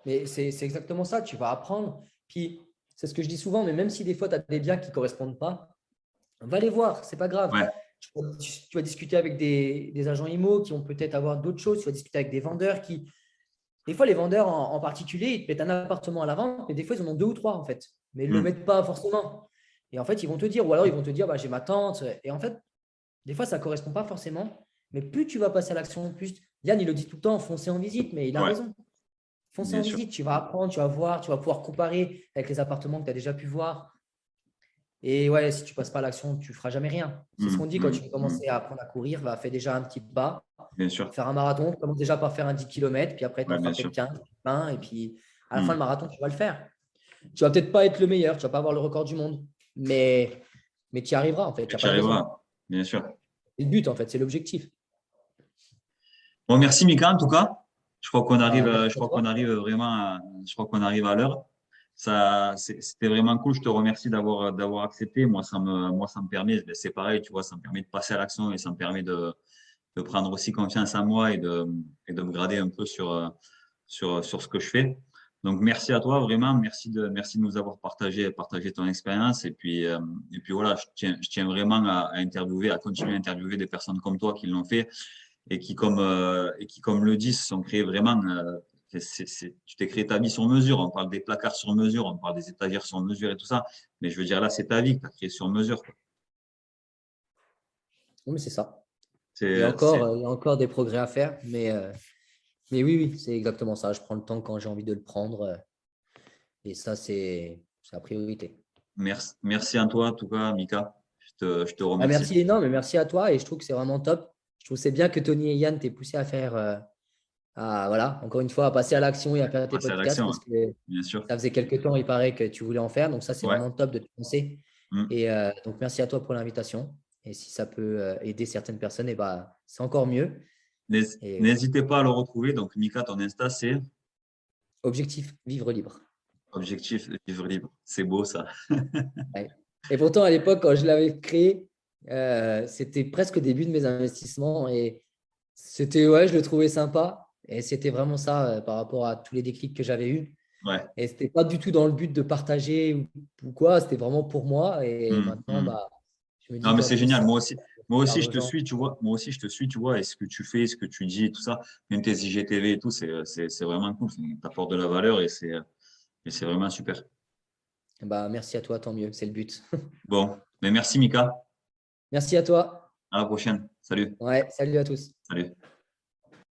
[SPEAKER 2] Mais c'est exactement ça. Tu vas apprendre. Puis, c'est ce que je dis souvent, mais même si des fois, tu as des biens qui ne correspondent pas, va les voir. C'est pas grave.
[SPEAKER 1] Ouais,
[SPEAKER 2] Tu vas discuter avec des agents IMO qui vont peut-être avoir d'autres choses. Tu vas discuter avec des vendeurs qui… Des fois, les vendeurs en particulier, ils te mettent un appartement à la vente, mais des fois, ils en ont deux ou trois, en fait. Mais ils ne le
[SPEAKER 1] hum,
[SPEAKER 2] mettent pas forcément. Et en fait, ils vont te dire, ou alors ils vont te dire, bah, j'ai ma tante. Et en fait, des fois, ça ne correspond pas forcément. Mais plus tu vas passer à l'action, plus… Yann, il le dit tout le temps, foncez en visite, mais il a
[SPEAKER 1] ouais,
[SPEAKER 2] raison. Foncez
[SPEAKER 1] bien
[SPEAKER 2] en
[SPEAKER 1] sûr.
[SPEAKER 2] visite, tu vas apprendre, tu vas voir, tu vas pouvoir comparer avec les appartements que tu as déjà pu voir. Et ouais, si tu ne passes pas à l'action, tu ne feras jamais rien. C'est ce qu'on dit quand tu veux commencer à apprendre à courir, va faire déjà un petit pas,
[SPEAKER 1] Bien sûr.
[SPEAKER 2] faire un marathon, commence déjà par faire un 10 km, puis après, tu
[SPEAKER 1] Ouais,
[SPEAKER 2] en feras
[SPEAKER 1] bien sûr.
[SPEAKER 2] peut-être 15, 20, et puis à la fin, le
[SPEAKER 1] Hum.
[SPEAKER 2] marathon, tu vas le faire. Tu ne vas peut-être pas être le meilleur, tu ne vas pas avoir le record du monde, mais tu y arriveras en fait, tu
[SPEAKER 1] Et
[SPEAKER 2] n'as
[SPEAKER 1] tu y
[SPEAKER 2] pas besoin.
[SPEAKER 1] arriveras, bien sûr.
[SPEAKER 2] C'est le but en fait, c'est l'objectif.
[SPEAKER 1] Bon, merci Mika, en tout cas.
[SPEAKER 2] Bah, merci
[SPEAKER 1] Je
[SPEAKER 2] à
[SPEAKER 1] crois qu'on
[SPEAKER 2] toi.
[SPEAKER 1] arrive vraiment je crois qu'on arrive à l'heure. C'était vraiment cool. Je te remercie d'avoir accepté. Moi, ça me permet, c'est pareil, tu vois, ça me permet de passer à l'action et ça me permet de prendre aussi confiance en moi et de me grader un peu sur ce que je fais. Donc, merci à toi, vraiment. Merci de nous avoir partagé ton expérience. Et puis voilà, je tiens vraiment à continuer à interviewer des personnes comme toi qui l'ont fait et qui, comme le dit, se sont créés vraiment. Tu t'es créé ta vie sur mesure. On parle des placards sur mesure, on parle des étagères sur mesure et tout ça. Mais je veux dire, là, c'est ta vie que tu as créée sur mesure, quoi.
[SPEAKER 2] Oui, mais c'est ça.
[SPEAKER 1] C'est,
[SPEAKER 2] Il y a encore des progrès à faire, mais oui, oui, c'est exactement ça. Je prends le temps quand j'ai envie de le prendre, et ça, c'est la priorité.
[SPEAKER 1] merci à toi, en tout cas, Mika. Je te
[SPEAKER 2] Ah,
[SPEAKER 1] remercie.
[SPEAKER 2] merci énorme, et merci à toi. Et je trouve que c'est vraiment top. Je trouve que c'est bien que Tony et Yann t'aient poussé à faire, voilà, encore une fois, à passer à l'action et à faire tes
[SPEAKER 1] Passer à
[SPEAKER 2] podcasts
[SPEAKER 1] l'action,
[SPEAKER 2] parce
[SPEAKER 1] hein,
[SPEAKER 2] que
[SPEAKER 1] bien sûr.
[SPEAKER 2] ça faisait quelques temps, il paraît que tu voulais en faire. Donc, ça, c'est
[SPEAKER 1] Ouais.
[SPEAKER 2] vraiment top de te lancer.
[SPEAKER 1] Mm.
[SPEAKER 2] Et donc, merci à toi pour l'invitation. Et si ça peut aider certaines personnes, et bah, c'est encore mieux. Et
[SPEAKER 1] N'hésitez pas à le retrouver. Donc, Mika, ton Insta, c'est
[SPEAKER 2] objectif, vivre libre.
[SPEAKER 1] Objectif Vivre Libre. C'est beau, ça.
[SPEAKER 2] Ouais. Et pourtant, à l'époque, quand je l'avais créé, c'était presque au début de mes investissements et c'était, ouais, je le trouvais sympa. Et c'était vraiment ça par rapport à tous les déclics que j'avais eus.
[SPEAKER 1] Ouais.
[SPEAKER 2] Et c'était pas du tout dans le but de partager ou quoi, c'était vraiment pour moi. Et
[SPEAKER 1] Mm,
[SPEAKER 2] maintenant,
[SPEAKER 1] mm.
[SPEAKER 2] bah, je me
[SPEAKER 1] Non,
[SPEAKER 2] dis
[SPEAKER 1] mais
[SPEAKER 2] qu'en
[SPEAKER 1] c'est
[SPEAKER 2] plus,
[SPEAKER 1] génial.
[SPEAKER 2] ça
[SPEAKER 1] Moi aussi,
[SPEAKER 2] parle
[SPEAKER 1] je
[SPEAKER 2] aux
[SPEAKER 1] te
[SPEAKER 2] gens.
[SPEAKER 1] suis, tu vois. Moi aussi, je te suis, tu vois. Et ce que tu fais, ce que tu dis et tout ça, même tes IGTV et tout, c'est vraiment cool. Tu apportes de la valeur et c'est vraiment super.
[SPEAKER 2] Bah, merci à toi, tant mieux, c'est le but.
[SPEAKER 1] Bon, mais merci, Mika.
[SPEAKER 2] Merci à toi.
[SPEAKER 1] À la prochaine. Salut.
[SPEAKER 2] Ouais, salut à tous.
[SPEAKER 1] Salut.